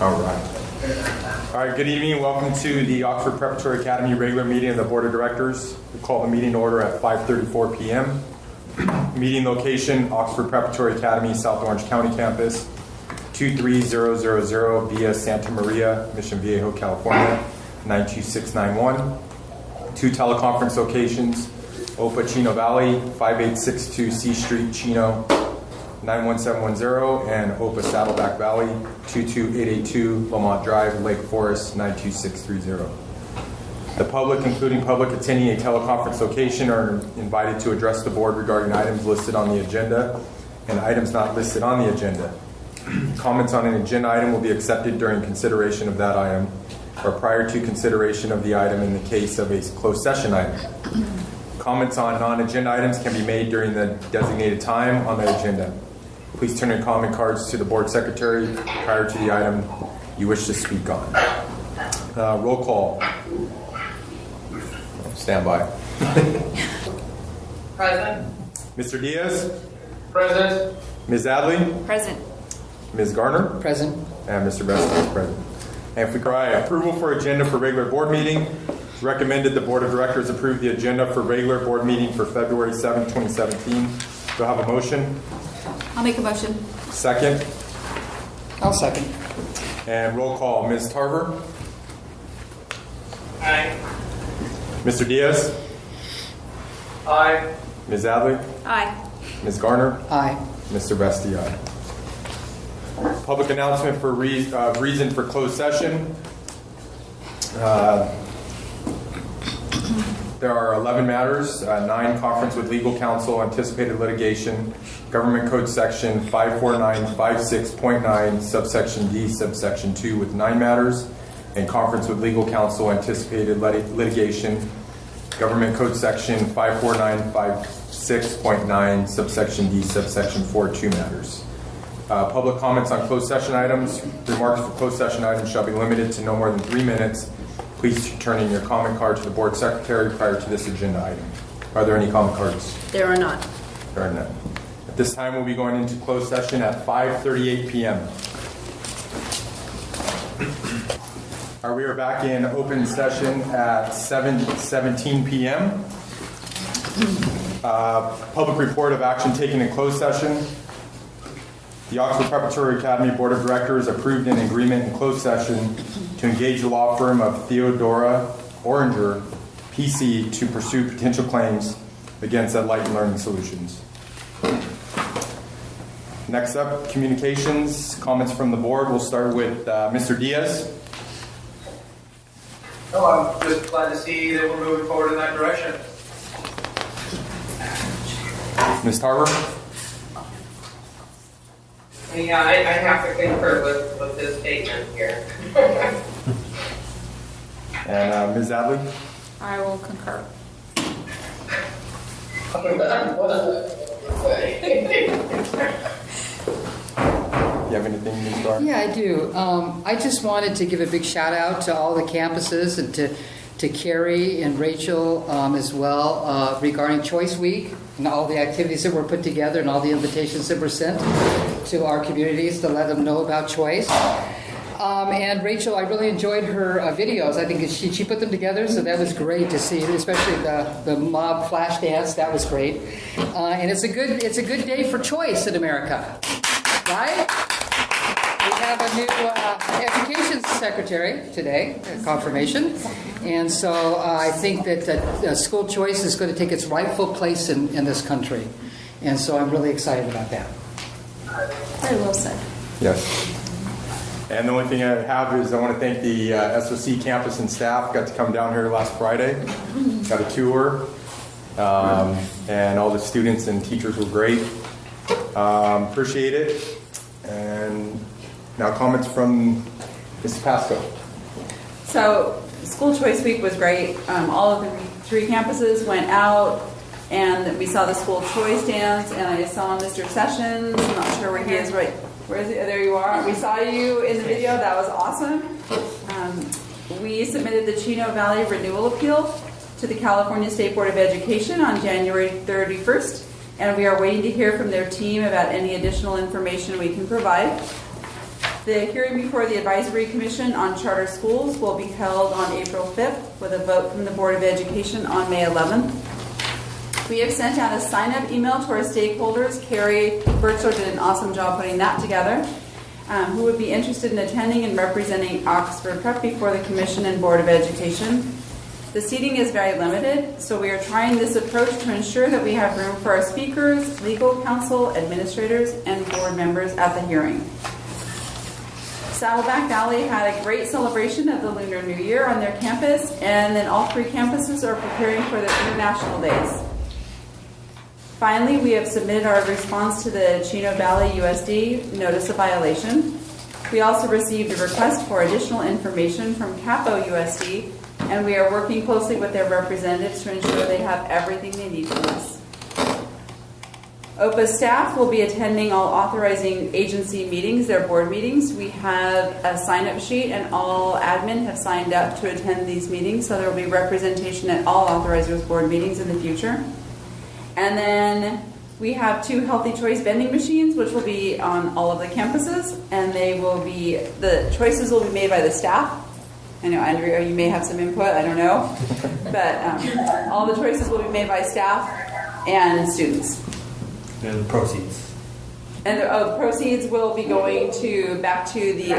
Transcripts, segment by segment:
All right, good evening. Welcome to the Oxford Preparatory Academy regular meeting of the Board of Directors. We call the meeting to order at 5:34 p.m. Meeting location, Oxford Preparatory Academy, South Orange County Campus, 23000 Via Santa Maria, Mission Viejo, California, 92691. Two teleconference locations, Opa Chino Valley, 5862 C Street, Chino, 91710, and Opa Saddleback Valley, 22882 Lamont Drive, Lake Forest, 92630. The public, including public attending a teleconference location, are invited to address the board regarding items listed on the agenda and items not listed on the agenda. Comments on an agenda item will be accepted during consideration of that item or prior to consideration of the item in the case of a closed session item. Comments on non-agenda items can be made during the designated time on the agenda. Please turn your comment cards to the board secretary prior to the item you wish to speak on. Roll call. Stand by. Present. Mr. Diaz? Present. Ms. Adley? Present. Ms. Garner? Present. And Mr. Best is present. And if we cry approval for agenda for regular board meeting, it's recommended the Board of Directors approve the agenda for regular board meeting for February 7, 2017. Do I have a motion? I'll make a motion. Second? I'll second. And roll call. Ms. Tarver? Aye. Mr. Diaz? Aye. Ms. Adley? Aye. Ms. Garner? Aye. Mr. Bestie, aye. Public announcement for reason for closed session. There are 11 matters, 9 conference with legal counsel, anticipated litigation, Government Code Section 54956.9, subsection D, subsection 2 with 9 matters, and conference with legal counsel, anticipated litigation, Government Code Section 54956.9, subsection D, subsection 4, 2 matters. Public comments on closed session items. Remarks for closed session items shall be limited to no more than 3 minutes. Please turn in your comment card to the board secretary prior to this agenda item. Are there any comment cards? There are not. There are none. At this time, we'll be going into closed session at 5:38 p.m. We are back in open session at 7:17 p.m. Public report of action taken in closed session. The Oxford Preparatory Academy Board of Directors approved an agreement in closed session to engage the law firm of Theodora Oranger, PC, to pursue potential claims against Enlightened Learning Solutions. Next up, communications, comments from the board. We'll start with Mr. Diaz. Oh, I'm just glad to see that we're moving forward in that direction. Ms. Tarver. Yeah, I have to concur with this statement here. And Ms. Adley. I will concur. You have anything, Ms. Garner? Yeah, I do. I just wanted to give a big shout out to all the campuses and to Carrie and Rachel as well regarding Choice Week and all the activities that were put together and all the invitations that were sent to our communities to let them know about choice. And Rachel, I really enjoyed her videos. I think she put them together, so that was great to see, especially the mob flash dance. That was great. And it's a good day for choice in America, right? We have a new education secretary today, confirmation. And so I think that school choice is going to take its rightful place in this country. And so I'm really excited about that. Very well said. Yes. And the only thing I have is I want to thank the SOC campus and staff. Got to come down here last Friday. Got a tour. And all the students and teachers were great. Appreciate it. And now comments from Mrs. Pasco. So School Choice Week was great. All of the 3 campuses went out and we saw the school choice dance, and I saw Mr. Sessions. I'm not sure where he is right. Where is he? There you are. We saw you in the video. That was awesome. We submitted the Chino Valley Renewal Appeal to the California State Board of Education on January 31st, and we are waiting to hear from their team about any additional information we can provide. The hearing before the Advisory Commission on Charter Schools will be held on April 5th with a vote from the Board of Education on May 11th. We have sent out a sign-up email to our stakeholders. Carrie Birchler did an awesome job putting that together. Who would be interested in attending and representing Oxford Prep before the Commission and Board of Education. The seating is very limited, so we are trying this approach to ensure that we have room for our speakers, legal counsel, administrators, and board members at the hearing. Saddleback Valley had a great celebration of the Lunar New Year on their campus, and then all 3 campuses are preparing for their International Days. Finally, we have submitted our response to the Chino Valley USD Notice of Violation. We also received a request for additional information from Capo USD, and we are working closely with their representatives to ensure they have everything they need from us. OPA staff will be attending all authorizing agency meetings, their board meetings. We have a sign-up sheet, and all admin have signed up to attend these meetings, so there will be representation at all authorizers board meetings in the future. And then we have 2 Healthy Choice vending machines, which will be on all of the campuses, and the choices will be made by the staff. I know, Andrea, you may have some input, I don't know. But all the choices will be made by staff and students. And the proceeds. And the proceeds will be going back to the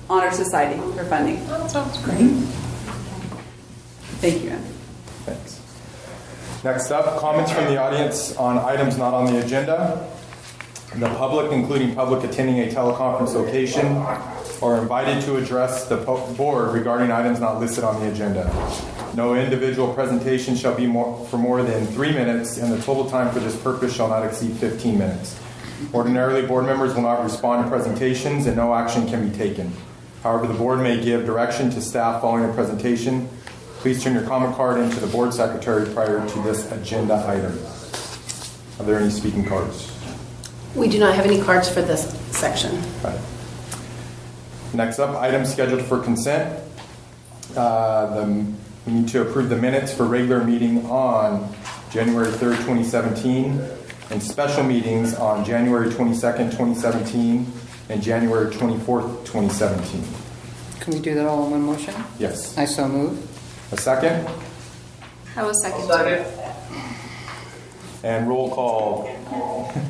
Honor Society for funding. That sounds great. Thank you, Ann. Thanks. Next up, comments from the audience on items not on the agenda. The public, including public attending a teleconference location, are invited to address the board regarding items not listed on the agenda. No individual presentation shall be for more than 3 minutes, and the total time for this purpose shall not exceed 15 minutes. Ordinarily, board members will not respond to presentations, and no action can be taken. However, the board may give direction to staff following a presentation. Please turn your comment card into the board secretary prior to this agenda item. Are there any speaking cards? We do not have any cards for this section. Right. Next up, items scheduled for consent. We need to approve the minutes for regular meeting on January 3rd, 2017, and special meetings on January 22nd, 2017, and January 24th, 2017. Can we do that all in one motion? Yes. I so move. A second? I will second. Second. And roll call.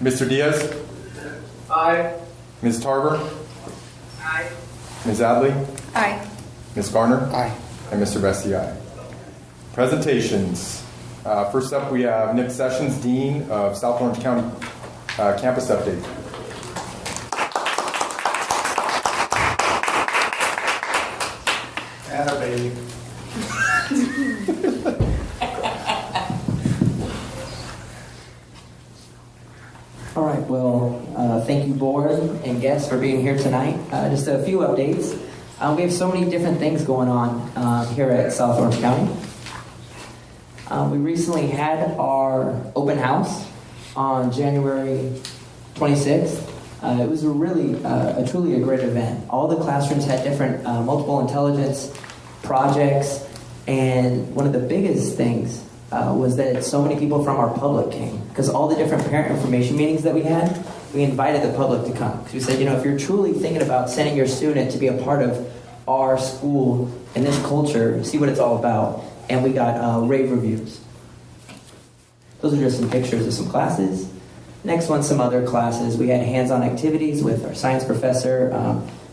Mr. Diaz? Aye. Ms. Tarver? Aye. Ms. Adley? Aye. Ms. Garner? Aye. And Mr. Bessie, aye. Presentations. First up, we have Nick Sessions, Dean of South Orange County Campus Update. Atta baby. All right, well, thank you, board and guests, for being here tonight. Just a few updates. We have so many different things going on here at South Orange County. We recently had our open house on January 26th. It was truly a great event. All the classrooms had different multiple intelligence projects, and one of the biggest things was that so many people from our public came, because all the different parent information meetings that we had, we invited the public to come. Because we said, if you're truly thinking about sending your student to be a part of our school and this culture, see what it's all about. And we got rave reviews. Those are just some pictures of some classes. Next one, some other classes. We had hands-on activities with our science professor,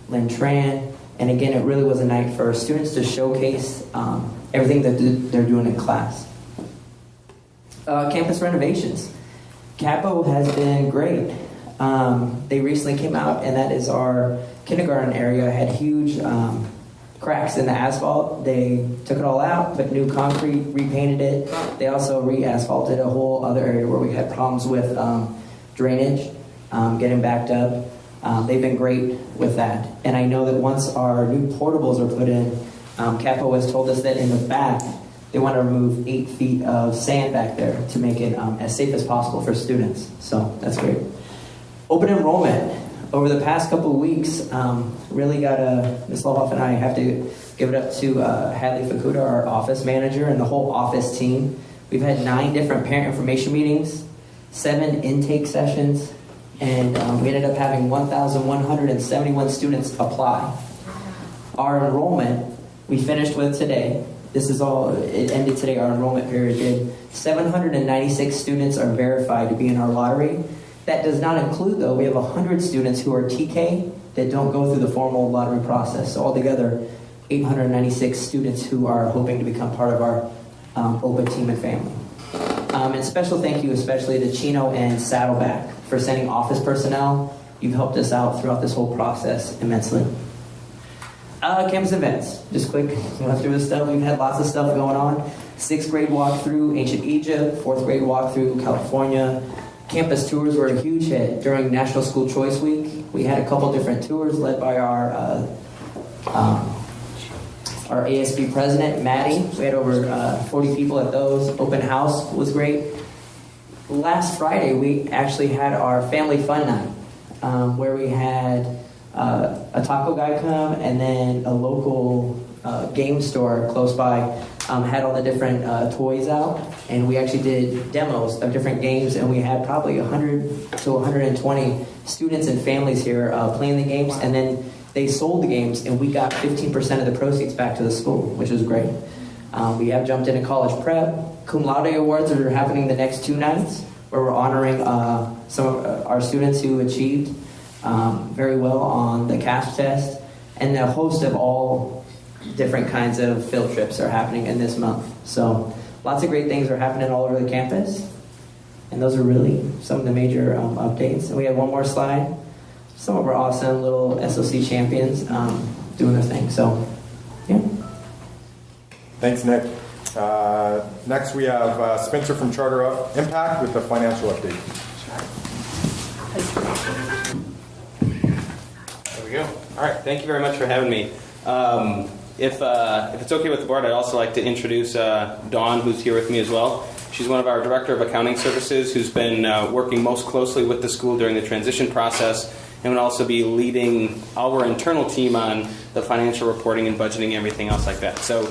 Lynn Tran. And again, it really was a night for students to showcase everything that they're doing in class. Campus renovations. Capo has been great. They recently came out, and that is our kindergarten area had huge cracks in the asphalt. They took it all out, put new concrete, repainted it. They also re-asphalted a whole other area where we had problems with drainage, getting backed up. They've been great with that. And I know that once our new portables are put in, Capo has told us that in the back, they want to remove 8 feet of sand back there to make it as safe as possible for students. So that's great. Open enrollment. Over the past couple of weeks, really got Ms. Lohoff and I have to give it up to Hadley Fukuda, our office manager, and the whole office team. We've had 9 different parent information meetings, 7 intake sessions, and we ended up having 1,171 students apply. Our enrollment, we finished with today. This is all, it ended today, our enrollment period did. 796 students are verified to be in our lottery. That does not include, though, we have 100 students who are TK that don't go through the formal lottery process. So altogether, 896 students who are hoping to become part of our OPA team and family. And special thank you especially to Chino and Saddleback for sending office personnel. You've helped us out throughout this whole process immensely. Campus events. Just quick, went through this stuff. We've had lots of stuff going on. 6th grade walkthrough Ancient Egypt, 4th grade walkthrough California. Campus tours were a huge hit during National School Choice Week. We had a couple different tours led by our ASB president, Maddie. We had over 40 people at those. Open house was great. Last Friday, we actually had our family fun night, where we had a taco guy come, and then a local game store close by had all the different toys out, and we actually did demos of different games, and we had probably 100 to 120 students and families here playing the games, and then they sold the games, and we got 15% of the proceeds back to the school, which was great. We have jumped into college prep. Cum laude awards are happening the next 2 nights, where we're honoring some of our students who achieved very well on the CASP test, and a host of all different kinds of field trips are happening in this month. So lots of great things are happening all over the campus, and those are really some of the major updates. And we have one more slide. Some of our awesome little SOC champions doing their thing. So, yeah. Thanks, Nick. Next, we have Spencer from Charter Impact with the financial update. There we go. All right. Thank you very much for having me. If it's okay with the board, I'd also like to introduce Dawn, who's here with me as well. She's one of our Director of Accounting Services, who's been working most closely with the school during the transition process, and will also be leading our internal team on the financial reporting and budgeting and everything else like that. So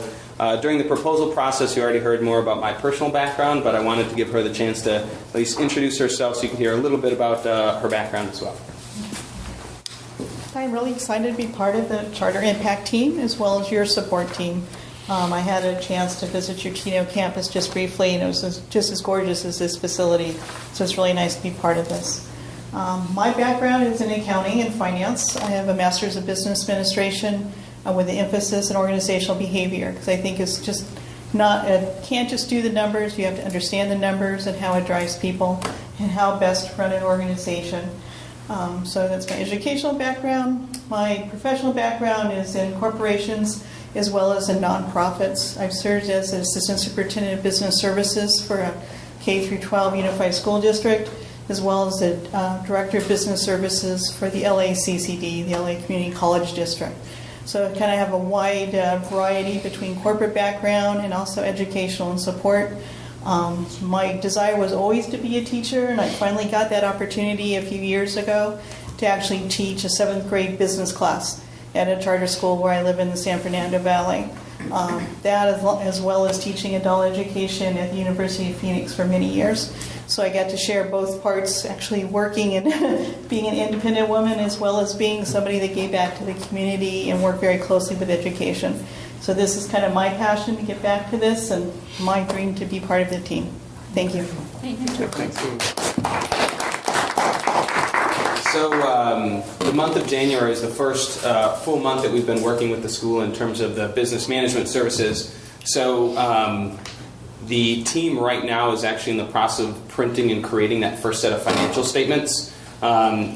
during the proposal process, you already heard more about my personal background, but I wanted to give her the chance to at least introduce herself so you can hear a little bit about her background as well. I'm really excited to be part of the Charter Impact team as well as your support team. I had a chance to visit your Chino campus just briefly, and it was just as gorgeous as this facility, so it's really nice to be part of this. My background is in accounting and finance. I have a master's of business administration with an emphasis in organizational behavior, because I think it's just not, can't just do the numbers, you have to understand the numbers and how it drives people and how best to run an organization. So that's my educational background. My professional background is in corporations as well as in nonprofits. I've served as an assistant superintendent of business services for a K-12 unified school district, as well as the director of business services for the LACCD, the LA Community College District. So I kind of have a wide variety between corporate background and also educational and support. My desire was always to be a teacher, and I finally got that opportunity a few years ago to actually teach a 7th grade business class at a charter school where I live in the San Fernando Valley. That as well as teaching adult education at the University of Phoenix for many years. So I got to share both parts, actually working and being an independent woman as well as being somebody that gave back to the community and worked very closely with education. So this is kind of my passion to get back to this and my dream to be part of the team. Thank you. So the month of January is the first full month that we've been working with the school in terms of the business management services. So the team right now is actually in the process of printing and creating that first set of financial statements.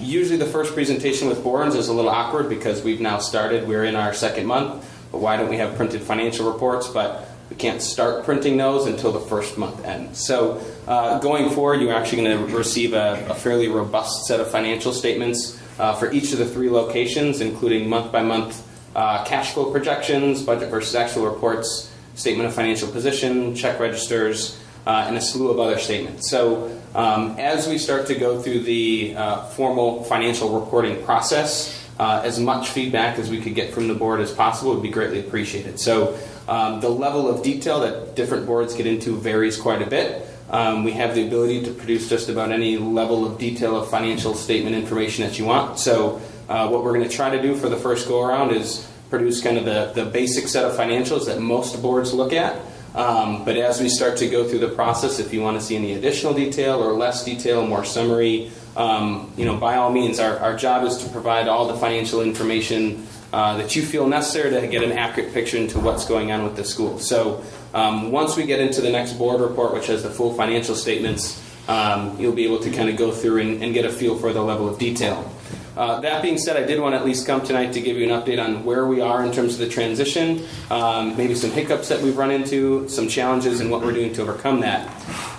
Usually the first presentation with boards is a little awkward because we've now started, we're in our 2nd month, but why don't we have printed financial reports? But we can't start printing those until the 1st month ends. So going forward, you're actually going to receive a fairly robust set of financial statements for each of the 3 locations, including month-by-month cash flow projections, budget versus actual reports, statement of financial position, check registers, and a slew of other statements. So as we start to go through the formal financial reporting process, as much feedback as we could get from the board as possible would be greatly appreciated. So the level of detail that different boards get into varies quite a bit. We have the ability to produce just about any level of detail of financial statement information that you want. So what we're going to try to do for the first go-around is produce kind of the basic set of financials that most boards look at. But as we start to go through the process, if you want to see any additional detail or less detail, more summary, by all means, our job is to provide all the financial information that you feel necessary to get an accurate picture into what's going on with the school. So once we get into the next board report, which has the full financial statements, you'll be able to kind of go through and get a feel for the level of detail. That being said, I did want to at least come tonight to give you an update on where we are in terms of the transition, maybe some hiccups that we've run into, some challenges, and what we're doing to overcome that.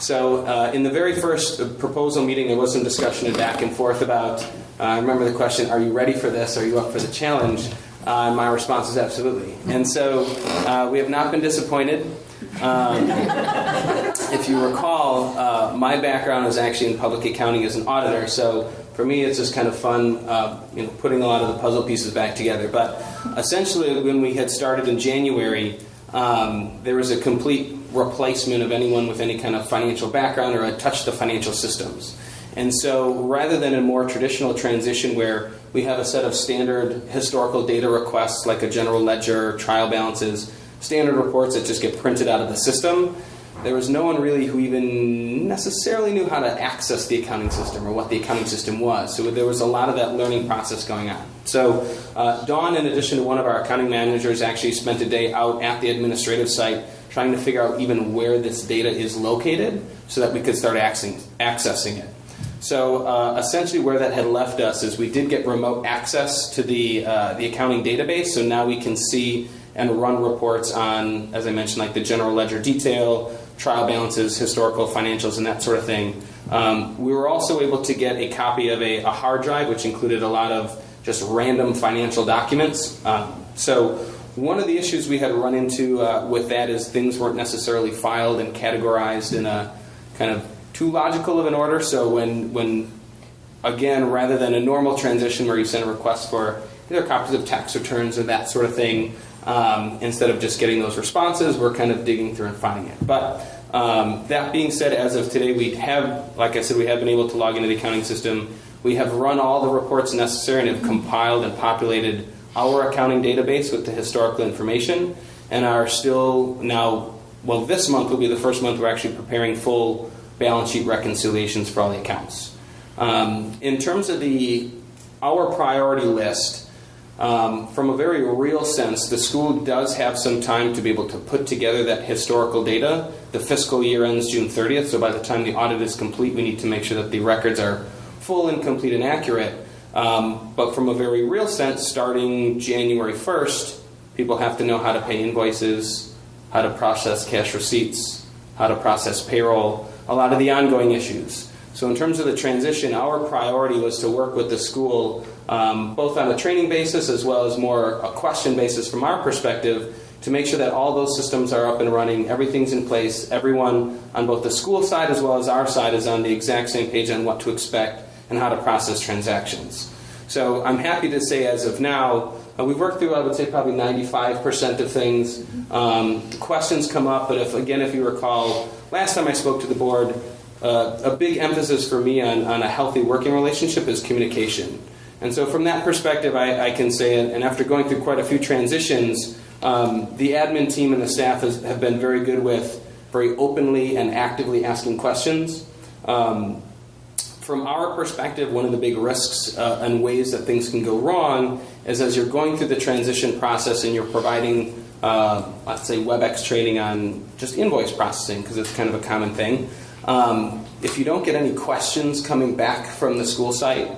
So in the very first proposal meeting, there was some discussion and back and forth about, I remember the question, are you ready for this? Are you up for the challenge? And my response is absolutely. And so we have not been disappointed. If you recall, my background is actually in public accounting as an auditor, so for me it's just kind of fun putting a lot of the puzzle pieces back together. But essentially when we had started in January, there was a complete replacement of anyone with any kind of financial background or had touched the financial systems. And so rather than a more traditional transition where we have a set of standard historical data requests like a general ledger, trial balances, standard reports that just get printed out of the system, there was no one really who even necessarily knew how to access the accounting system or what the accounting system was. So there was a lot of that learning process going on. So Dawn, in addition to one of our accounting managers, actually spent a day out at the administrative site trying to figure out even where this data is located so that we could start accessing it. So essentially where that had left us is we did get remote access to the accounting database, so now we can see and run reports on, as I mentioned, like the general ledger detail, trial balances, historical financials, and that sort of thing. We were also able to get a copy of a hard drive, which included a lot of just random financial documents. So one of the issues we had run into with that is things weren't necessarily filed and categorized in a kind of too logical of an order. So when again, rather than a normal transition where you send a request for either copies of tax returns or that sort of thing, instead of just getting those responses, we're kind of digging through and finding it. But that being said, as of today, we have, like I said, we have been able to log into the accounting system. We have run all the reports necessary and have compiled and populated our accounting database with the historical information, and are still now, well, this month will be the first month we're actually preparing full balance sheet reconciliations for all the accounts. In terms of our priority list, from a very real sense, the school does have some time to be able to put together that historical data. The fiscal year ends June 30th, so by the time the audit is complete, we need to make sure that the records are full and complete and accurate. But from a very real sense, starting January 1st, people have to know how to pay invoices, how to process cash receipts, how to process payroll, a lot of the ongoing issues. So in terms of the transition, our priority was to work with the school both on a training basis as well as more a question basis from our perspective to make sure that all those systems are up and running, everything's in place, everyone on both the school side as well as our side is on the exact same page on what to expect and how to process transactions. So I'm happy to say as of now, we've worked through, I would say, probably 95% of things. Questions come up, but if you recall, last time I spoke to the board, a big emphasis for me on a healthy working relationship is communication. And so from that perspective, I can say, and after going through quite a few transitions, the admin team and the staff have been very good with very openly and actively asking questions. From our perspective, one of the big risks and ways that things can go wrong is as you're going through the transition process and you're providing, let's say, WebEx training on just invoice processing, because it's kind of a common thing. If you don't get any questions coming back from the school site,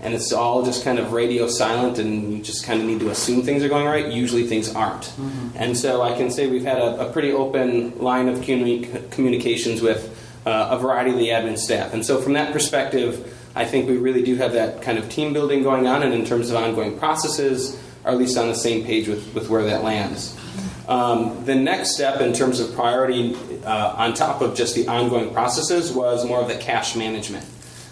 and it's all just kind of radio silent and you just kind of need to assume things are going right, usually things aren't. Mm-hmm. And so I can say we've had a pretty open line of communications with a variety of the admin staff. And so from that perspective, I think we really do have that kind of team building going on, and in terms of ongoing processes, are at least on the same page with where that lands. The next step in terms of priority on top of just the ongoing processes was more of the cash management.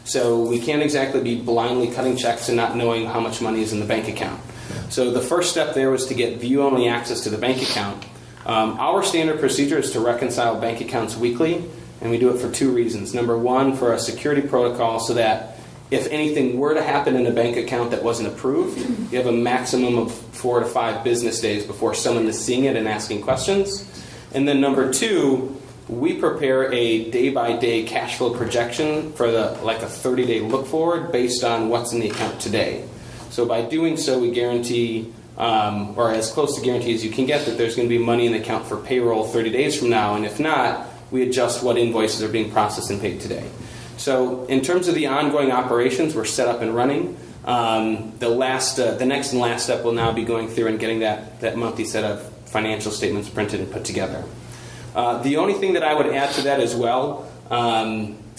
So we can't exactly be blindly cutting checks and not knowing how much money is in the bank account. So the first step there was to get view-only access to the bank account. Our standard procedure is to reconcile bank accounts weekly, And we do it for two reasons. Number one, for a security protocol so that if anything were to happen in a bank account that wasn't approved, you have a maximum of 4 to 5 business days before someone is seeing it and asking questions. And then number two, we prepare a day-by-day cash flow projection for a 30-day look forward based on what's in the account today. So by doing so, we guarantee, or as close to guarantee as you can get, that there's going to be money in the account for payroll 30 days from now. And if not, we adjust what invoices are being processed and paid today. So in terms of the ongoing operations, we're set up and running. The next and last step will now be going through and getting that monthly set of financial statements printed and put together. The only thing that I would add to that as well,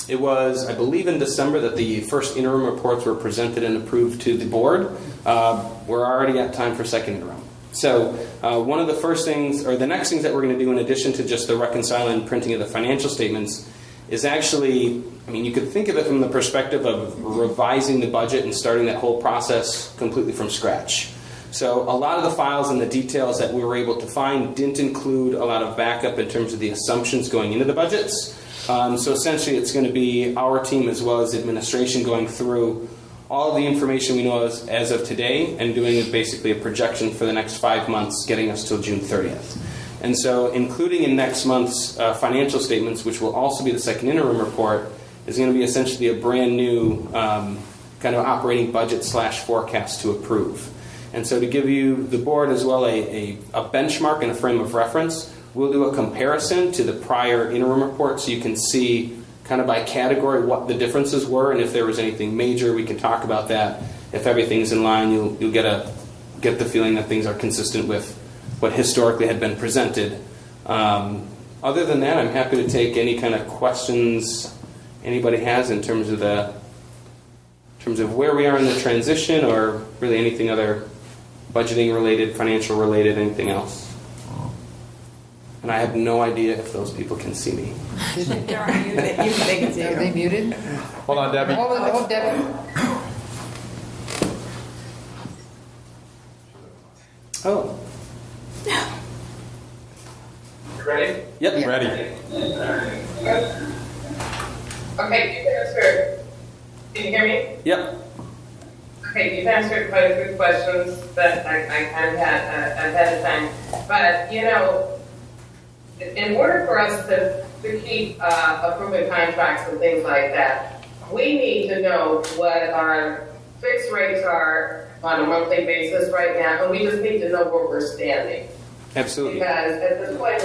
it was, I believe, in December that the first interim reports were presented and approved to the board. We're already at time for second interim. So one of the first things, or the next things that we're going to do in addition to just the reconciling and printing of the financial statements is actually, you could think of it from the perspective of revising the budget and starting that whole process completely from scratch. So a lot of the files and the details that we were able to find didn't include a lot of backup in terms of the assumptions going into the budgets. So essentially it's going to be our team as well as administration going through all of the information we know as of today and doing basically a projection for the next 5 months, getting us till June 30th. And so including in next month's financial statements, which will also be the second interim report, is going to be essentially a brand new kind of operating budget / forecast to approve. And so to give you, the board as well, a benchmark and a frame of reference, we'll do a comparison to the prior interim report so you can see kind of by category what the differences were, and if there was anything major, we can talk about that. If everything's in line, you'll get the feeling that things are consistent with what historically had been presented. Other than that, I'm happy to take any kind of questions anybody has in terms of where we are in the transition, or really anything other budgeting related, financial related, anything else. And I have no idea if those people can see me. They're on mute. They can see you. Are they muted? Hold on, Debbie. Hold Debbie. Oh. You ready? Yep. Yeah. Ready. Okay, you've answered. Can you hear me? Yep. Okay, you've answered quite a few questions that I kind of had ahead of time. But, in order for us to keep approving contracts and things like that, we need to know what our fixed rates are on a monthly basis right now, and we just need to know where we're standing. Absolutely. Because at this point,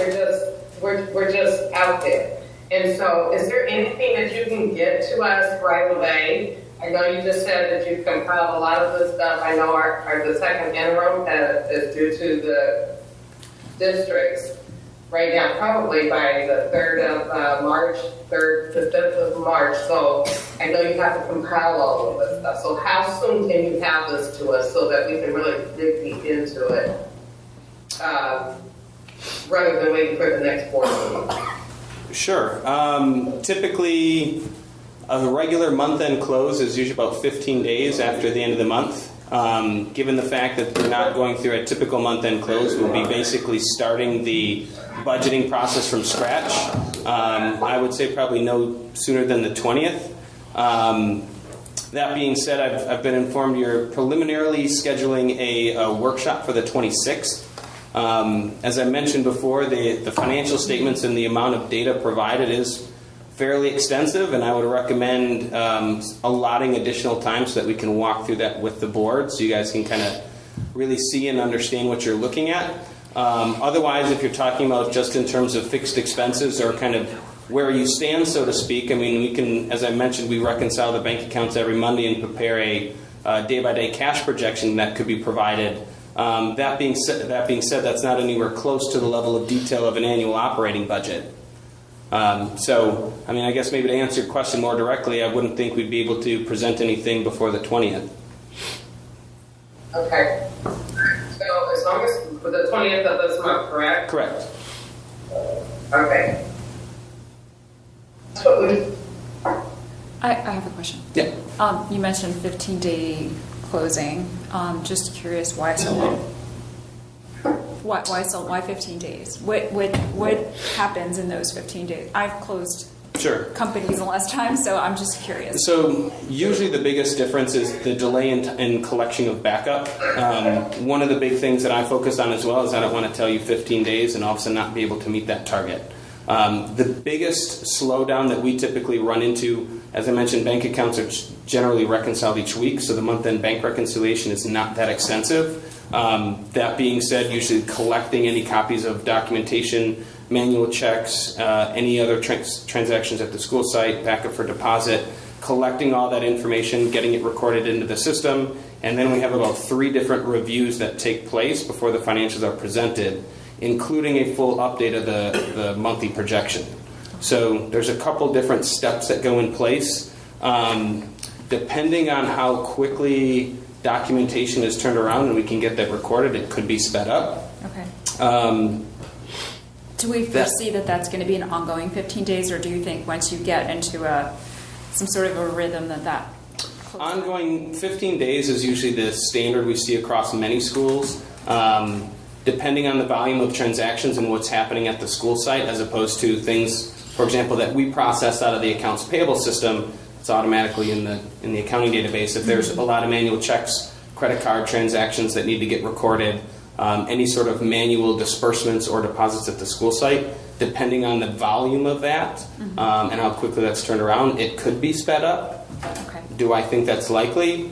we're just out there. And so, is there anything that you can get to us right away? I know you just said that you've compiled a lot of this stuff. I know the second interim is due to the districts right now, probably by the 3rd of March, 3rd to 5th of March. So I know you have to compile all of this stuff. So how soon can you have this to us so that we can really dig deep into it, rather than waiting for the next board meeting? Sure. Typically, a regular month-end close is usually about 15 days after the end of the month. Given the fact that we're not going through a typical month-end close, we'll be basically starting the budgeting process from scratch. I would say probably no sooner than the 20th. That being said, I've been informed you're preliminarily scheduling a workshop for the 26th. As I mentioned before, the financial statements and the amount of data provided is fairly extensive, and I would recommend allotting additional time so that we can walk through that with the board so you guys can kind of really see and understand what you're looking at. Otherwise, if you're talking about just in terms of fixed expenses or kind of where you stand, so to speak, we can, as I mentioned, we reconcile the bank accounts every Monday and prepare a day-by-day cash projection that could be provided. That being said, that's not anywhere close to the level of detail of an annual operating budget. So, I guess maybe to answer your question more directly, I wouldn't think we'd be able to present anything before the 20th. Okay. So as long as for the 20th of this month, correct? Correct. Okay. That's what we. I have a question. Yeah. You mentioned 15-day closing. Just curious, why so long? Why 15 days? What happens in those 15 days? I've closed Sure. companies in less time, so I'm just curious. So usually the biggest difference is the delay in collection of backup. One of the big things that I focus on as well is I don't want to tell you 15 days and all of a sudden not be able to meet that target. The biggest slowdown that we typically run into, as I mentioned, bank accounts are generally reconciled each week, so the month-end bank reconciliation is not that extensive. That being said, usually collecting any copies of documentation, manual checks, any other transactions at the school site, backup for deposit, collecting all that information, getting it recorded into the system, and then we have about 3 different reviews that take place before the financials are presented, including a full update of the monthly projection. So there's a couple different steps that go in place. Depending on how quickly documentation is turned around and we can get that recorded, it could be sped up. Okay. Do we foresee that that's going to be an ongoing 15 days, or do you think once you get into some sort of a rhythm that Ongoing 15 days is usually the standard we see across many schools, depending on the volume of transactions and what's happening at the school site, as opposed to things, for example, that we process out of the accounts payable system. It's automatically in the accounting database. If there's a lot of manual checks, credit card transactions that need to get recorded, any sort of manual disbursements or deposits at the school site, depending on the volume of that and how quickly that's turned around, it could be sped up. Okay. Do I think that's likely?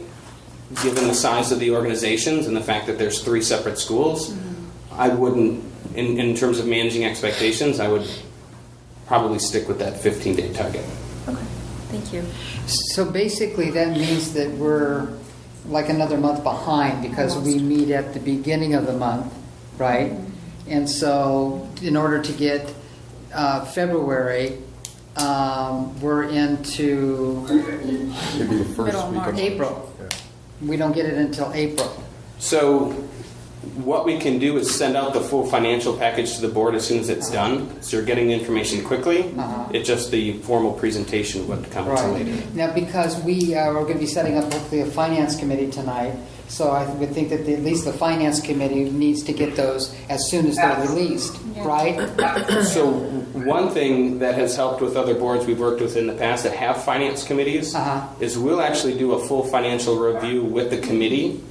Given the size of the organizations and the fact that there's 3 separate schools, I wouldn't, in terms of managing expectations, I would probably stick with that 15-day target. Okay, thank you. So basically, that means that we're like another month behind because we meet at the beginning of the month, right? And so in order to get February, we're into Maybe the first Middle of week March. of April. Yeah. We don't get it until April. So what we can do is send out the full financial package to the board as soon as it's done. So you're getting the information quickly. It's just the formal presentation would come until Right. later. Now, because we're going to be setting up hopefully a finance committee tonight, so I would think that at least the finance committee needs to get those as soon as they're released, right? So one thing that has helped with other boards we've worked with in the past that have finance committees is we'll actually do a full financial review with the committee.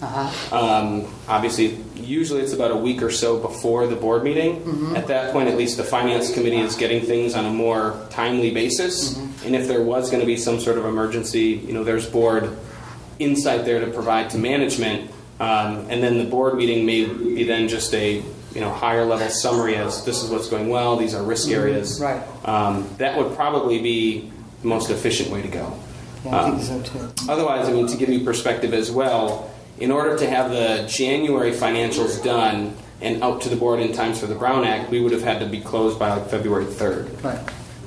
Obviously, usually it's about a week or so before the board meeting. At that point, at least the finance committee is getting things on a more timely basis. And if there was going to be some sort of emergency, there's board insight there to provide to management. And then the board meeting may be then just a higher level summary as this is what's going well, these are risk areas. Right. That would probably be the most efficient way to go. Yeah, I think so too. Otherwise, to give you perspective as well, in order to have the January financials done and out to the board in times for the Brown Act, we would have had to be closed by February 3rd. Right.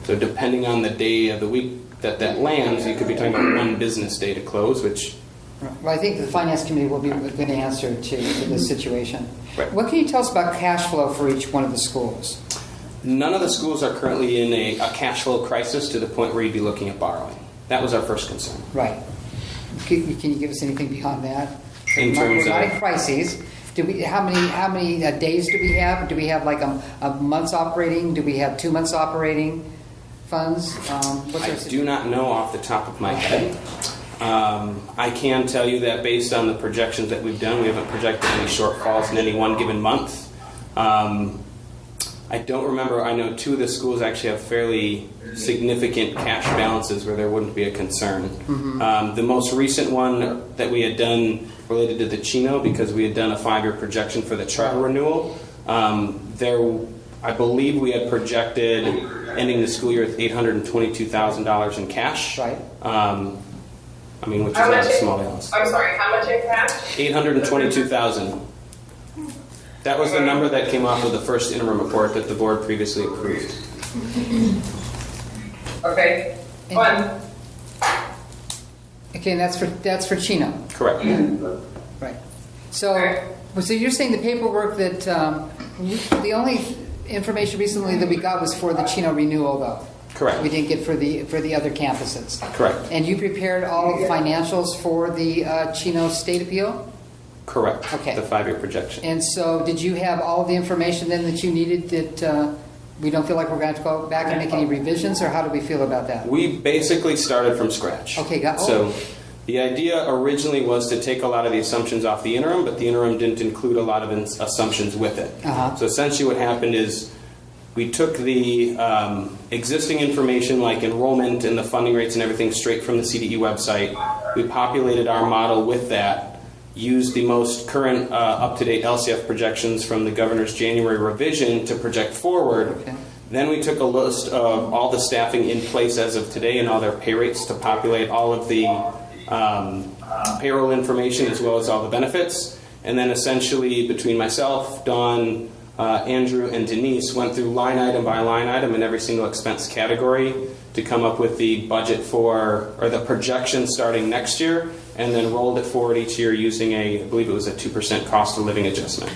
So depending on the day of the week that lands, you could be talking about 1 business day to close, which... Well, I think the finance committee will be a good answer to this situation. Right. What can you tell us about cash flow for each one of the schools? None of the schools are currently in a cash flow crisis to the point where you'd be looking at borrowing. That was our first concern. Right. Can you give us anything beyond that? In terms We're not of- in crises. How many days do we have? Do we have like a month's operating? Do we have 2 months operating funds? I do not know off the top of my head. I can tell you that based on the projections that we've done, we haven't projected any shortfalls in any one given month. I don't remember. I know 2 of the schools actually have fairly significant cash balances where there wouldn't be a concern. The most recent one that we had done related to the Chino, because we had done a 5-year projection for the charter renewal, I believe we had projected ending the school year with $822,000 in cash. Right. Which is not a small balance. I'm sorry, how much in cash? $822,000. That was the number that came off of the first interim report that the board previously approved. Okay, one. Okay, and that's for Chino. Correct. Right. So you're saying the paperwork that the only information recently that we got was for the Chino renewal, though. Correct. We didn't get for the other campuses. Correct. And you prepared all of the financials for the Chino state appeal? Correct. Okay. The 5-year projection. And so did you have all of the information then that you needed that we don't feel like we're going to have to go back and make any revisions, or how do we feel about that? We basically started from scratch. Okay, So the idea originally was to take a lot of the assumptions off the interim, but the interim didn't include a lot of assumptions with it. So essentially what happened is we took the existing information like enrollment and the funding rates and everything straight from the CDE website. We populated our model with that, used the most current up-to-date LCF projections from the governor's January revision to project forward. Okay. Then we took a list of all the staffing in place as of today and all their pay rates to populate all of the payroll information as well as all the benefits. And then essentially between myself, Dawn, Andrew, and Denise went through line item by line item in every single expense category to come up with the budget for, or the projection starting next year, and then rolled it forward each year using I believe it was a 2% cost of living adjustment.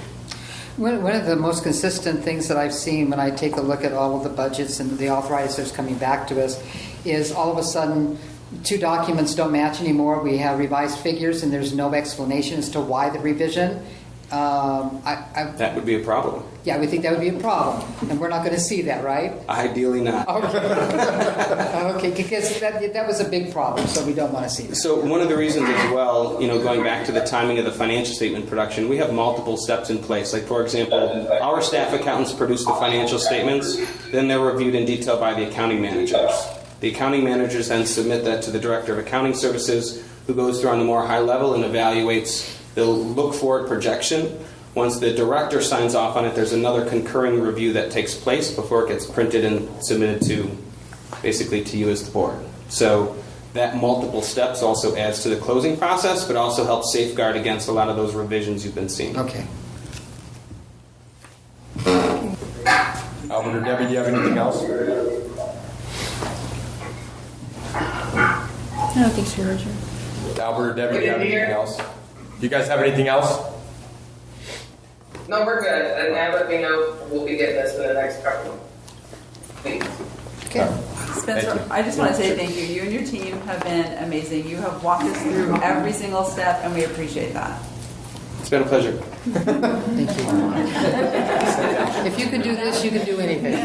One of the most consistent things that I've seen when I take a look at all of the budgets and the authorizers coming back to us is all of a sudden 2 documents don't match anymore. We have revised figures and there's no explanation as to why the revision. That would be a problem. Yeah, we think that would be a problem. And we're not going to see that, right? Ideally not. Okay, because that was a big problem, so we don't want to see that. So one of the reasons as well, going back to the timing of the financial statement production, we have multiple steps in place. Like, for example, our staff accountants produce the financial statements, then they're reviewed in detail by the accounting managers. The accounting managers then submit that to the Director of Accounting Services, who goes through on the more high level and evaluates the look-forward projection. Once the director signs off on it, there's another concurring review that takes place before it gets printed and submitted to, basically to you as the board. So that multiple steps also adds to the closing process, but also helps safeguard against a lot of those revisions you've been seeing. Okay. Albert or Debbie, do you have anything else? I don't think so, Richard. Albert or Debbie, do you have anything else? Do you guys have anything else? No, we're good. And now let me know, we'll be getting this in the next couple of weeks. Okay. Spencer, Thank you. I just want to say thank you. You and your team have been amazing. You have walked us through every single step, and we appreciate that. It's been a pleasure. Thank you. If you can do this, you can do anything.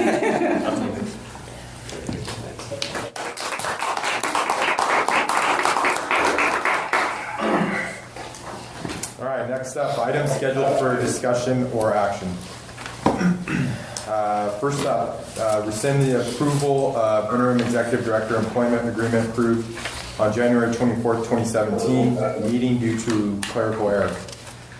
All right, next up, items scheduled for discussion or action. First up, rescind the approval of interim executive director employment agreement approved on January 24th, 2017, meeting due to clerical error.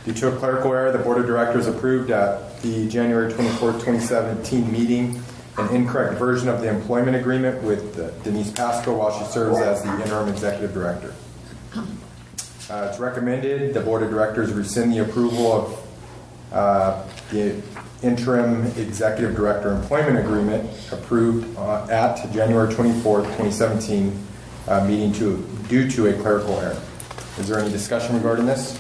Due to a clerical error, the board of directors approved at the January 24th, 2017 meeting an incorrect version of the employment agreement with Denise Pasco while she serves as the interim executive director. It's recommended the board of directors rescind the approval of the interim executive director employment agreement approved at January 24th, 2017 meeting due to a clerical error. Is there any discussion regarding this?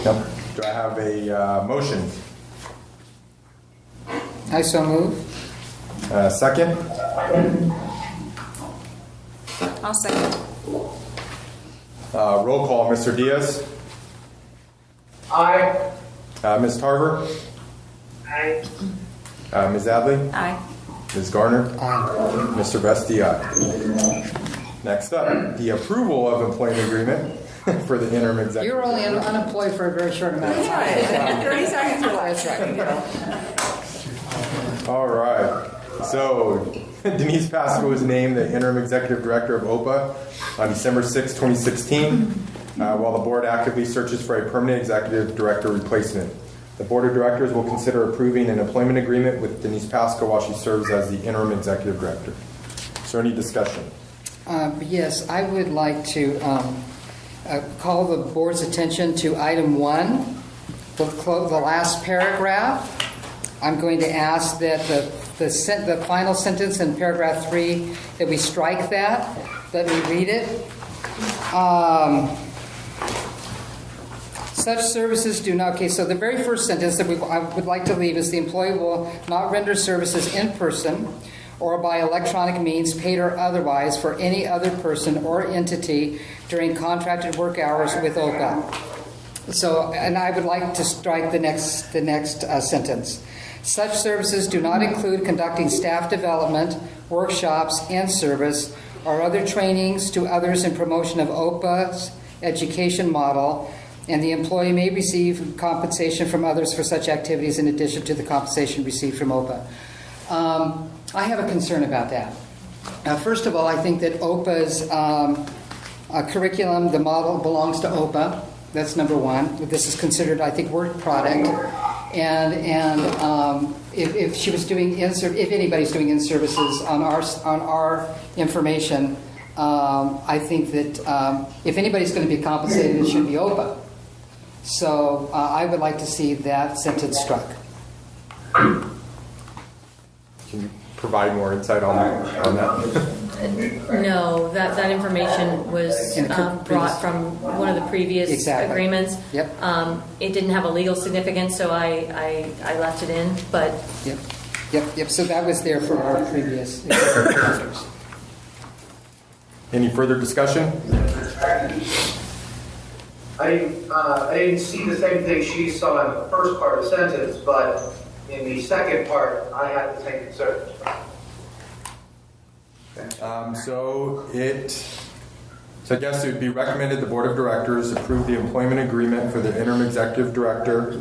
No. Do I have a motion? I so move. Second? I'll second. Roll call, Mr. Diaz. Aye. Ms. Tarver. Aye. Ms. Adley. Aye. Ms. Garner. Aye. Mr. Vesti, aye. Next up, the approval of employment agreement for the interim executive. You were only unemployed for a very short amount of time. That's right. 30 seconds or less. That's right. All right. So Denise Pasco was named the interim executive director of OPA on December 6, 2016, while the board actively searches for a permanent executive director replacement. The board of directors will consider approving an employment agreement with Denise Pasco while she serves as the interim executive director. Is there any discussion? Yes, I would like to call the board's attention to item 1, the last paragraph. I'm going to ask that the final sentence in paragraph 3 that we strike that. Let me read it. Such services do not. Okay, so the very first sentence that I would like to leave is the employee will not render services in person or by electronic means, paid or otherwise, for any other person or entity during contracted work hours with OPA. So, and I would like to strike the next sentence. Such services do not include conducting staff development, workshops, and service, or other trainings to others in promotion of OPA's education model, and the employee may receive compensation from others for such activities in addition to the compensation received from OPA. I have a concern about that. First of all, I think that OPA's curriculum, the model, belongs to OPA. That's number one. This is considered, I think, work product. And if she was doing if anybody's doing in-services on our information, I think that if anybody's going to be compensated, it should be OPA. So I would like to see that sentence struck. Can you provide more insight on that? No, that information was brought from one of the previous agreements. Yep. It didn't have a legal significance, so I left it in. But Yep. So that was there for our previous contractors. Any further discussion? I didn't see the same thing she saw in the first part of the sentence, but in the second part, I had the same concerns. So I guess it would be recommended the Board of Directors approve the employment agreement for the interim executive director,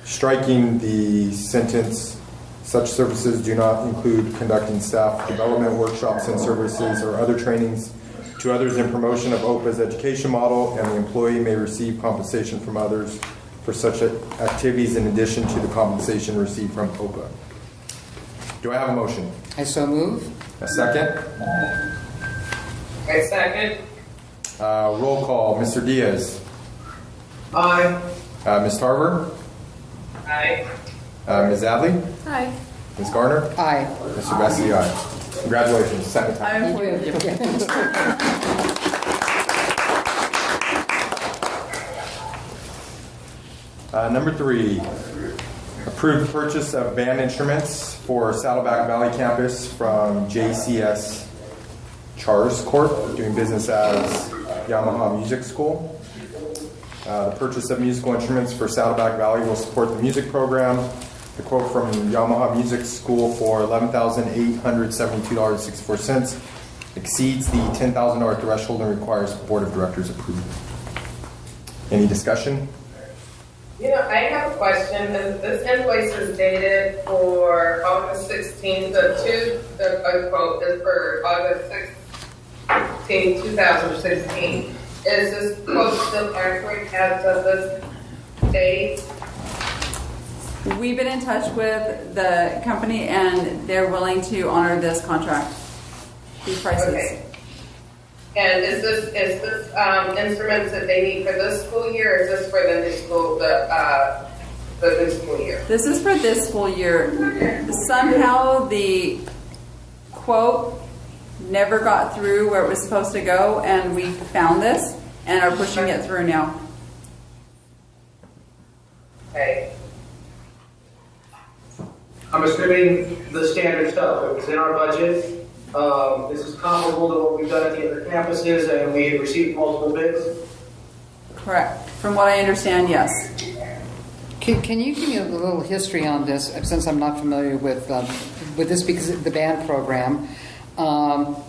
striking the sentence, such services do not include conducting staff development workshops and services or other trainings to others in promotion of OPA's education model, and the employee may receive compensation from others for such activities in addition to the compensation received from OPA. Do I have a motion? I so move. A second? I second. Roll call. Mr. Diaz. Aye. Ms. Tarver. Aye. Ms. Adley. hi. Ms. Garner. Aye. Mr. Bessie, aye. Congratulations. Second time. I'm for you. Number 3. Approved purchase of band instruments for Saddleback Valley campus from JCS Chars Corp., doing business as Yamaha Music School. The purchase of musical instruments for Saddleback Valley will support the music program. The quote from Yamaha Music School for $11,872.64 exceeds the $10,000 threshold and requires Board of Directors approval. Any discussion? You know, I have a question. This invoice is dated for August 16th. The quote is for August 16th, 2016. Is this quote still accurate as of this date? We've been in touch with the company, and they're willing to honor this contract, these prices. Okay. And is this instruments that they need for this school year, or is this for the new school, the new school year? This is for this school year. Somehow the quote never got through where it was supposed to go, and we found this and are pushing it through now. Okay. I'm assuming the standard stuff, it was in our budget. This is comparable to what we've done at the other campuses, and we have received multiple bids. Correct. From what I understand, yes. Can you give me a little history on this, since I'm not familiar with this because of the band program?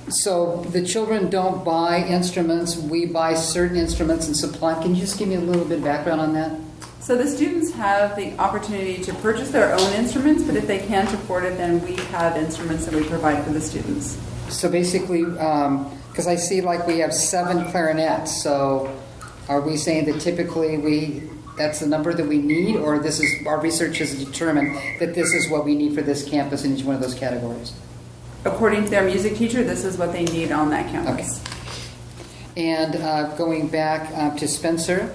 So the children don't buy instruments. We buy certain instruments and supply. Can you just give me a little bit of background on that? So the students have the opportunity to purchase their own instruments, but if they can't afford it, then we have instruments that we provide for the students. So basically, because I see like we have 7 clarinets, so are we saying that typically that's the number that we need, or this is our research has determined that this is what we need for this campus in each one of those categories? According to their music teacher, this is what they need on that campus. Okay. And going back to Spencer,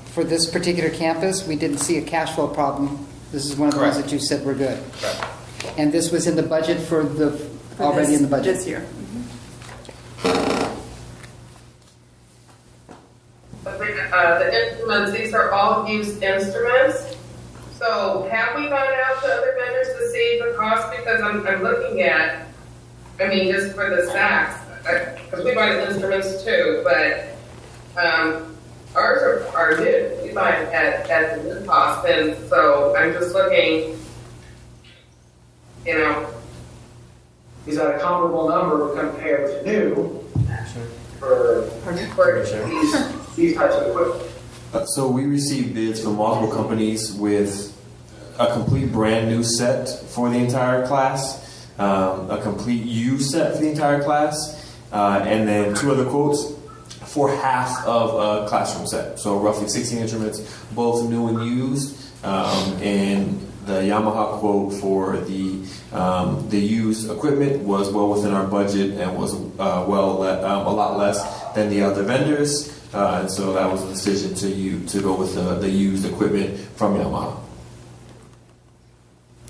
for this particular campus, we didn't see a cash flow problem. This is one of the ones that you said were good. Correct. And this was in the budget already in the budget? This year. The instruments, these are all used instruments. So have we gone out to other vendors to see the cost? Because I'm looking at, just for the sax, because we buy instruments too, but ours are new. We buy it at the new cost, and so I'm just looking, Is that a comparable number compared to new for these types of equipment? So we received bids from multiple companies with a complete brand new set for the entire class, a complete used set for the entire class, and then 2 other quotes for half of a classroom set. So roughly 16 instruments, both new and used, and the Yamaha quote for the used equipment was well within our budget and was a lot less than the other vendors. And so that was the decision to go with the used equipment from Yamaha.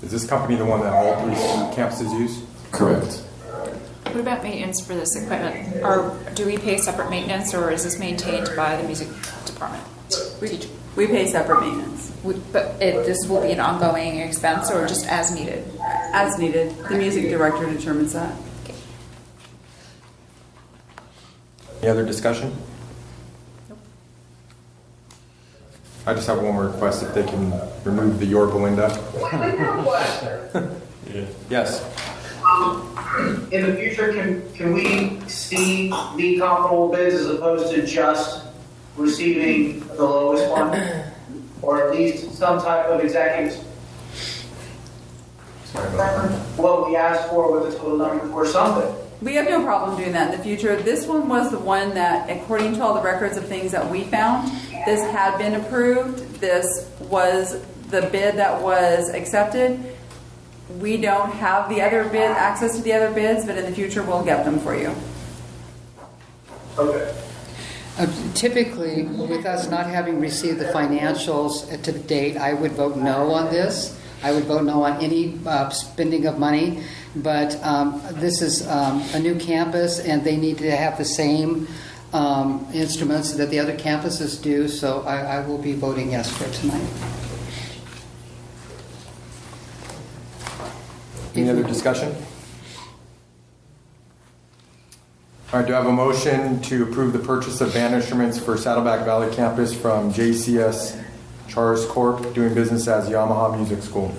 Is this company the one that all 3 campuses use? Correct. What about maintenance for this equipment? Or do we pay separate maintenance, or is this maintained by the music department? We pay separate maintenance. This will be an ongoing expense, or just as needed? As needed. The music director determines that. Okay. Any other discussion? I just have one more request, if they can remove the Your Belinda. Yes. In the future, can we see the comparable bids as opposed to just receiving the lowest one? Or at least some type of executive? What we asked for with the total number or something? We have no problem doing that in the future. This one was the one that, according to all the records of things that we found, this had been approved. This was the bid that was accepted. We don't have the other bid, access to the other bids, but in the future we'll get them for you. Okay. Typically, with us not having received the financials to date, I would vote no on this. I would vote no on any spending of money. But this is a new campus, and they need to have the same instruments that the other campuses do. So I will be voting yes for it tonight. Any other discussion? All right, do I have a motion to approve the purchase of band instruments for Saddleback Valley campus from JCS Charters Corp., doing business as Yamaha Music School?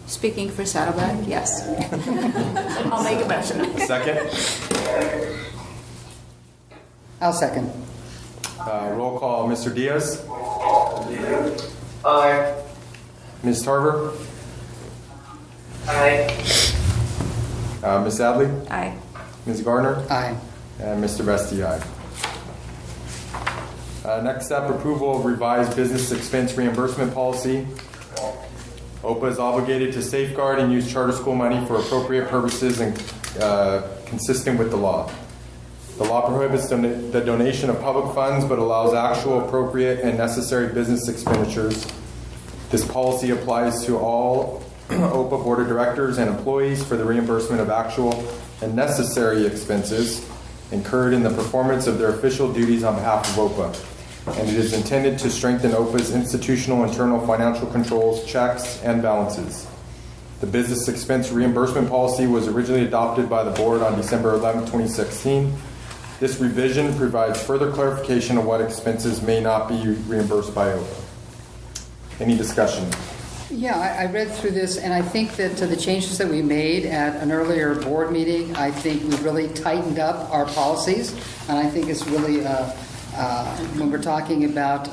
Speaking for Saddleback, yes. I'll make a motion. Second? I'll second. Roll call, Mr. Diaz? Aye. Ms. Tarver? Aye. Ms. Adley? Aye. Ms. Gardner? Aye. And Mr. Vesti, aye. Next up, approval of revised business expense reimbursement policy. OPA is obligated to safeguard and use charter school money for appropriate purposes and consistent with the law. The law prohibits the donation of public funds but allows actual, appropriate, and necessary business expenditures. This policy applies to all OPA Board of Directors and employees for the reimbursement of actual and necessary expenses incurred in the performance of their official duties on behalf of OPA. And it is intended to strengthen OPA's institutional internal financial controls, checks, and balances. The business expense reimbursement policy was originally adopted by the board on December 11, 2016. This revision provides further clarification of what expenses may not be reimbursed by OPA. Any discussion? Yeah, I read through this, and I think that the changes that we made at an earlier board meeting, I think we really tightened up our policies, and I think it's really, when we're talking about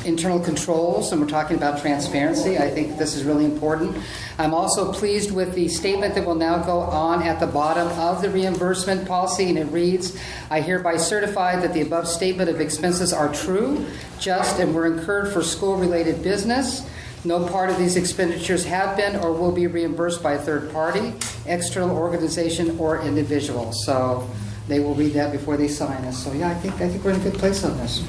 internal controls and we're talking about transparency, I think this is really important. I'm also pleased with the statement that will now go on at the bottom of the reimbursement policy, and it reads, I hereby certify that the above statement of expenses are true, just, and were incurred for school-related business. No part of these expenditures have been or will be reimbursed by a third party, external organization, or individual. So they will read that before they sign us. So yeah, I think we're in a good place on this.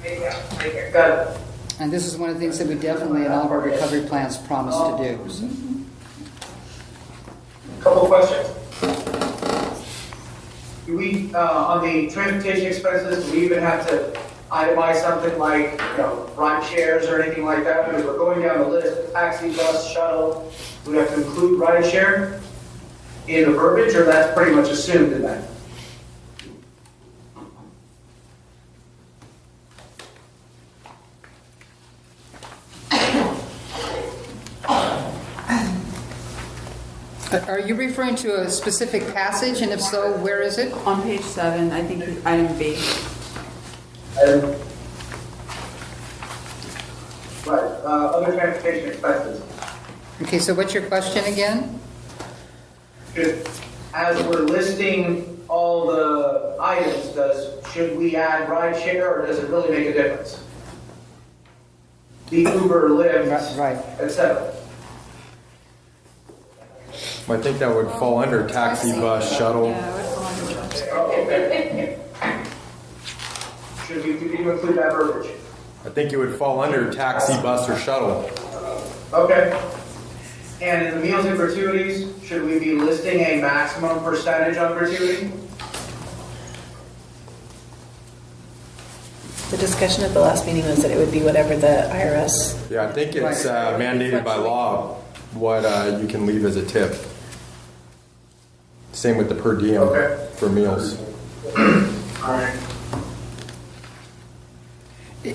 Good. And this is one of the things that we definitely in all of our recovery plans promise to do. So. Couple questions. Do we, on the transportation expenses, do we even have to itemize something like, ride shares or anything like that? Because we're going down the list, taxi, bus, shuttle. Do we have to include ride share? in the verbiage, or that's pretty much assumed in that? Are you referring to a specific passage, and if so, where is it? On page 7, I think item B. Right, other transportation expenses. Okay, so what's your question again? As we're listing all the items, should we add ride share, or does it really make a difference? The Uber, Lyft, Right. etc. I think that would fall under taxi, bus, shuttle. Yeah, it would fall under that. Should we include that verbiage? I think it would fall under taxi, bus, or shuttle. Okay. And in the meals and gratuities, should we be listing a maximum percentage on gratuity? The discussion at the last meeting was that it would be whatever the IRS. Yeah, I think it's mandated by law what you can leave as a tip. Same with the per diem for meals. All right.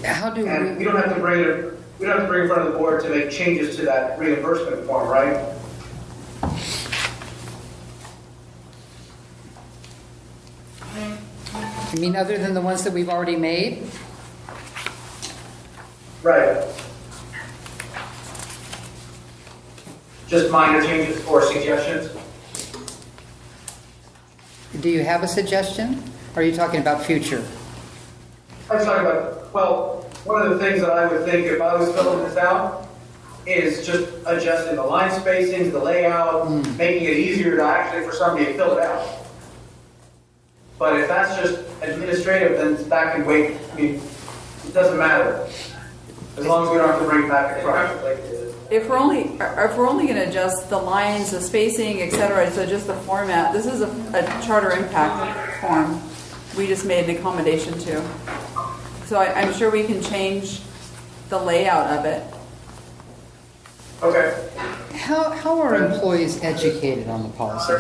How do And we don't have to bring it. We don't have to bring it in front of the board to make changes to that reimbursement form, right? you mean other than the ones that we've already made? Right. Just minor changes or suggestions? Do you have a suggestion? Or are you talking about future? I was talking about, well, one of the things that I would think if I was filling this out is just adjusting the line spacings, the layout, making it easier to actually for somebody to fill it out. But if that's just administrative, then that can wait. I mean, it doesn't matter. As long as we don't have to bring it back in front. If we're only going to adjust the lines, the spacing, etc., so just the format, this is a charter impact form. We just made an accommodation to. So I'm sure we can change the layout of it. Okay. How are employees educated on the policy?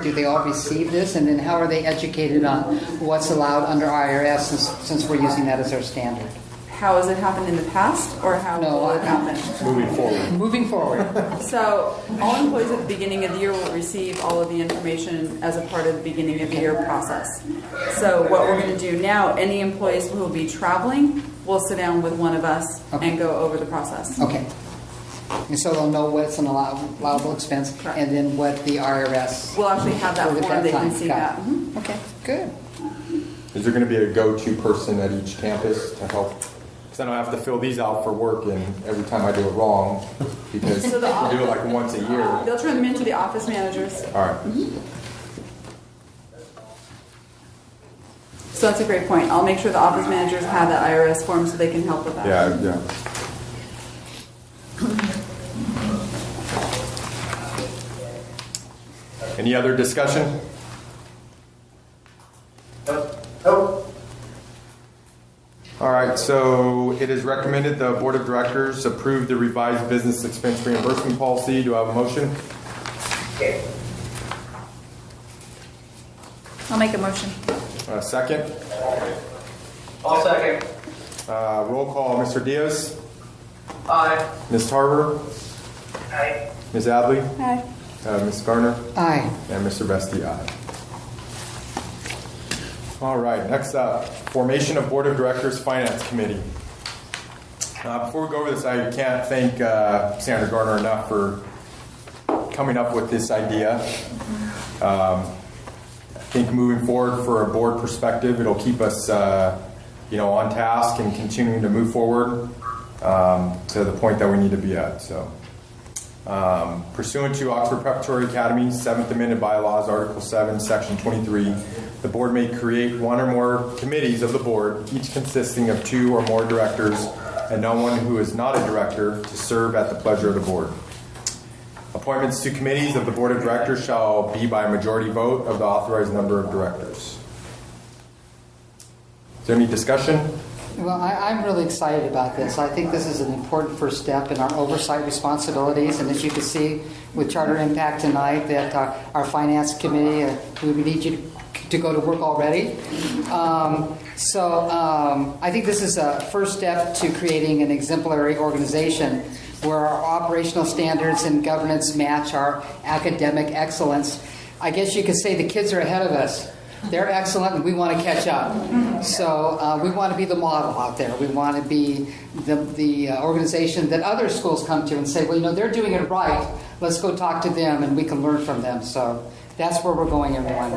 Do they all receive this? And then how are they educated on what's allowed under IRS since we're using that as our standard? How has it happened in the past, or how will it happen? Moving forward. Moving forward. So all employees at the beginning of the year will receive all of the information as a part of the beginning of the year process. So what we're going to do now, any employees who will be traveling will sit down with one of us and go over the process. Okay. And so they'll know what's an allowable expense and then what the IRS... We'll actually have that form, they can see that. Mm-hmm. Okay, good. Is there going to be a go-to person at each campus to help? Because I don't have to fill these out for work, and every time I do it wrong, because we do it like once a year. They'll turn them into the office managers. All right. So that's a great point. I'll make sure the office managers have that IRS form so they can help with that. Yeah. Any other discussion? Nope. All right, so it is recommended the Board of Directors approve the revised business expense reimbursement policy. Do I have a motion? I'll make a motion. Second? I'll second. Roll call, Mr. Diaz? Aye. Ms. Tarver? Aye. Ms. Adley? Aye. Ms. Garner? Aye. And Mr. Vesti, aye. All right, next up, formation of Board of Directors Finance Committee. Before we go over this, I can't thank Sandra Garner enough for coming up with this idea. I think moving forward for a board perspective, it'll keep us on task and continuing to move forward to the point that we need to be at. So, pursuant to Oxford Preparatory Academy's 7th Amendment Bylaws, Article 7, Section 23, the board may create one or more committees of the board, each consisting of 2 or more directors and no one who is not a director to serve at the pleasure of the board. Appointments to committees of the board of directors shall be by a majority vote of the authorized number of directors. Is there any discussion? Well, I'm really excited about this. I think this is an important first step in our oversight responsibilities. And as you can see with Charter Impact tonight, that our finance committee, we need you to go to work already. I think this is a first step to creating an exemplary organization where our operational standards and governance match our academic excellence. I guess you could say the kids are ahead of us. They're excellent and we want to catch up. So we want to be the model out there. We want to be the organization that other schools come to and say, well, they're doing it right. Let's go talk to them and we can learn from them. So that's where we're going, everyone.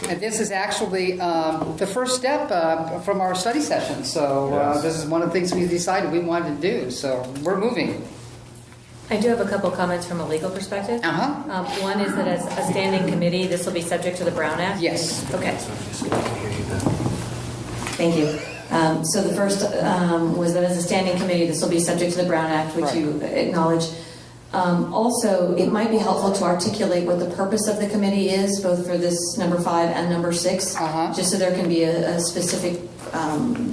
And this is actually the first step from our study session. So this is one of the things we decided we wanted to do. So we're moving. I do have a couple comments from a legal perspective. One is that as a standing committee, this will be subject to the Brown Act? Yes. Okay. Thank you. So the first was that as a standing committee, this will be subject to the Brown Act, which you acknowledge. Also, it might be helpful to articulate what the purpose of the committee is, both for this number 5 and number 6, just so there can be a specific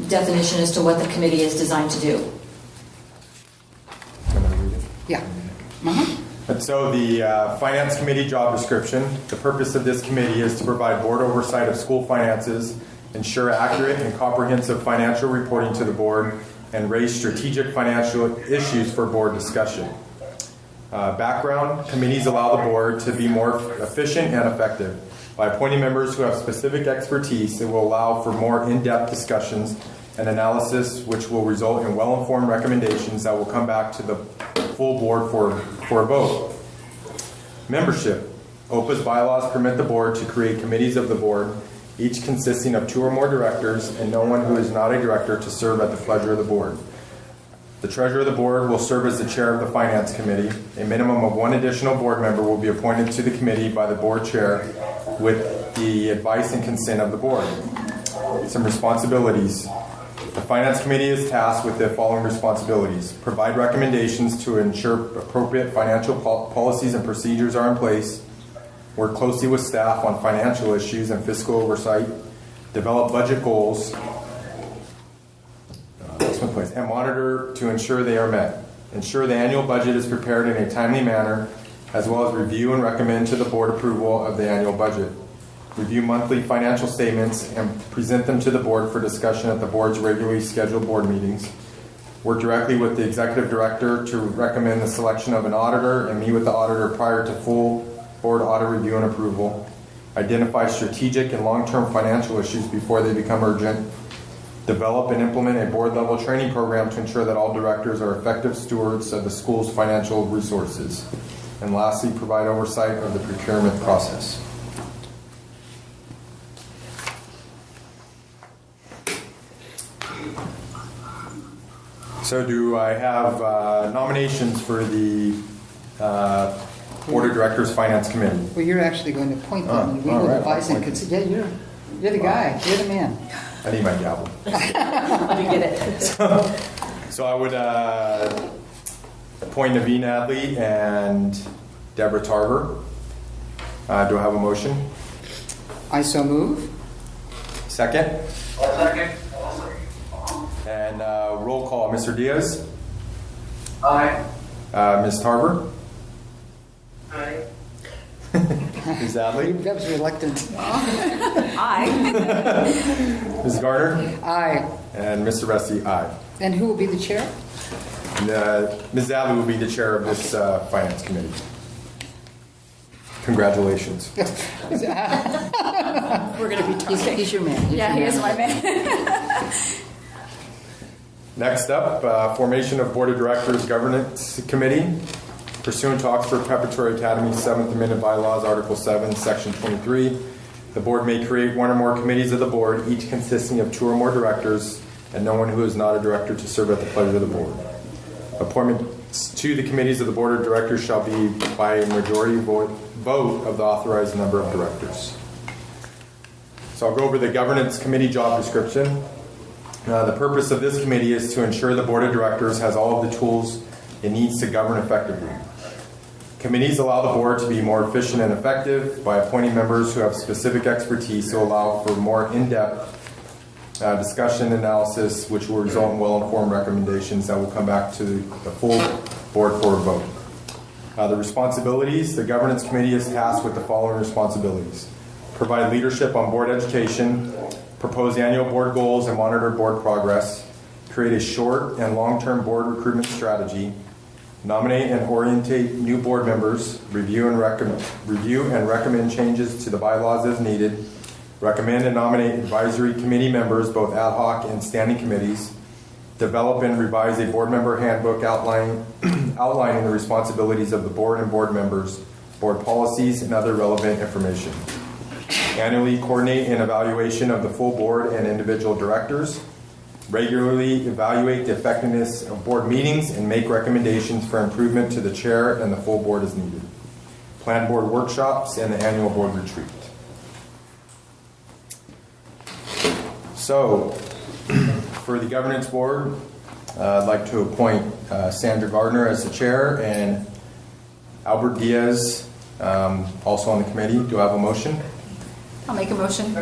definition as to what the committee is designed to do. Yeah. And so the Finance Committee job description, the purpose of this committee is to provide board oversight of school finances, ensure accurate and comprehensive financial reporting to the board, and raise strategic financial issues for board discussion. Background, committees allow the board to be more efficient and effective. By appointing members who have specific expertise, it will allow for more in-depth discussions and analysis, which will result in well-informed recommendations that will come back to the full board for a vote. Membership. OPA's bylaws permit the board to create committees of the board, each consisting of 2 or more directors and no one who is not a director to serve at the pleasure of the board. The treasurer of the board will serve as the chair of the finance committee. A minimum of 1 additional board member will be appointed to the committee by the board chair with the advice and consent of the board. Some responsibilities. The finance committee is tasked with the following responsibilities: provide recommendations to ensure appropriate financial policies and procedures are in place, work closely with staff on financial issues and fiscal oversight, develop budget goals, and monitor to ensure they are met. Ensure the annual budget is prepared in a timely manner, as well as review and recommend to the board approval of the annual budget. Review monthly financial statements and present them to the board for discussion at the board's regularly scheduled board meetings. Work directly with the executive director to recommend the selection of an auditor and meet with the auditor prior to full board audit review and approval. Identify strategic and long-term financial issues before they become urgent. Develop and implement a board-level training program to ensure that all directors are effective stewards of the school's financial resources. And lastly, provide oversight of the procurement process. So do I have nominations for the Board of Directors Finance Committee? Well, you're actually going to appoint them, and we will advise and consider. Yeah, you're the guy. You're the man. I need my gavel. Let me get it. So I would appoint Naveen Adley and Deborah Tarver. Do I have a motion? I so move. Second? Second. And roll call. Mr. Diaz? Aye. Ms. Tarver? Aye. Ms. Adley? That was reluctant. Aye. Ms. Garner? Aye. And Mr. Resty, aye. And who will be the chair? And, Ms. Adley will be the chair of this Finance Committee. Congratulations. We're going to be talking. He's your man. He is my man. Next up, formation of Board of Directors Governance Committee. Pursuant to Oxford Preparatory Academy's 7th Amendment Bylaws, Article 7, Section 23, the board may create 1 or more committees of the board, each consisting of 2 or more directors, and no one who is not a director to serve at the pleasure of the board. Appointments to the committees of the Board of Directors shall be by a majority vote of the authorized number of directors. So I'll go over the Governance Committee job description. The purpose of this committee is to ensure the Board of Directors has all of the tools it needs to govern effectively. Committees allow the board to be more efficient and effective by appointing members who have specific expertise to allow for more in-depth discussion, analysis, which will result in well-informed recommendations that will come back to the full board for a vote. The responsibilities, the governance committee is tasked with the following responsibilities: provide leadership on board education, propose annual board goals and monitor board progress, create a short and long-term board recruitment strategy, nominate and orientate new board members, review and recommend changes to the bylaws as needed, recommend and nominate advisory committee members, both ad hoc and standing committees, develop and revise a board member handbook outlining the responsibilities of the board and board members, board policies, and other relevant information. Annually coordinate an evaluation of the full board and individual directors. Regularly evaluate the effectiveness of board meetings and make recommendations for improvement to the chair and the full board as needed. Plan board workshops and the annual board retreat. So, for the governance board, I'd like to appoint Sandra Gardner as the chair and Albert Diaz also on the committee. Do I have a motion? I'll make a motion.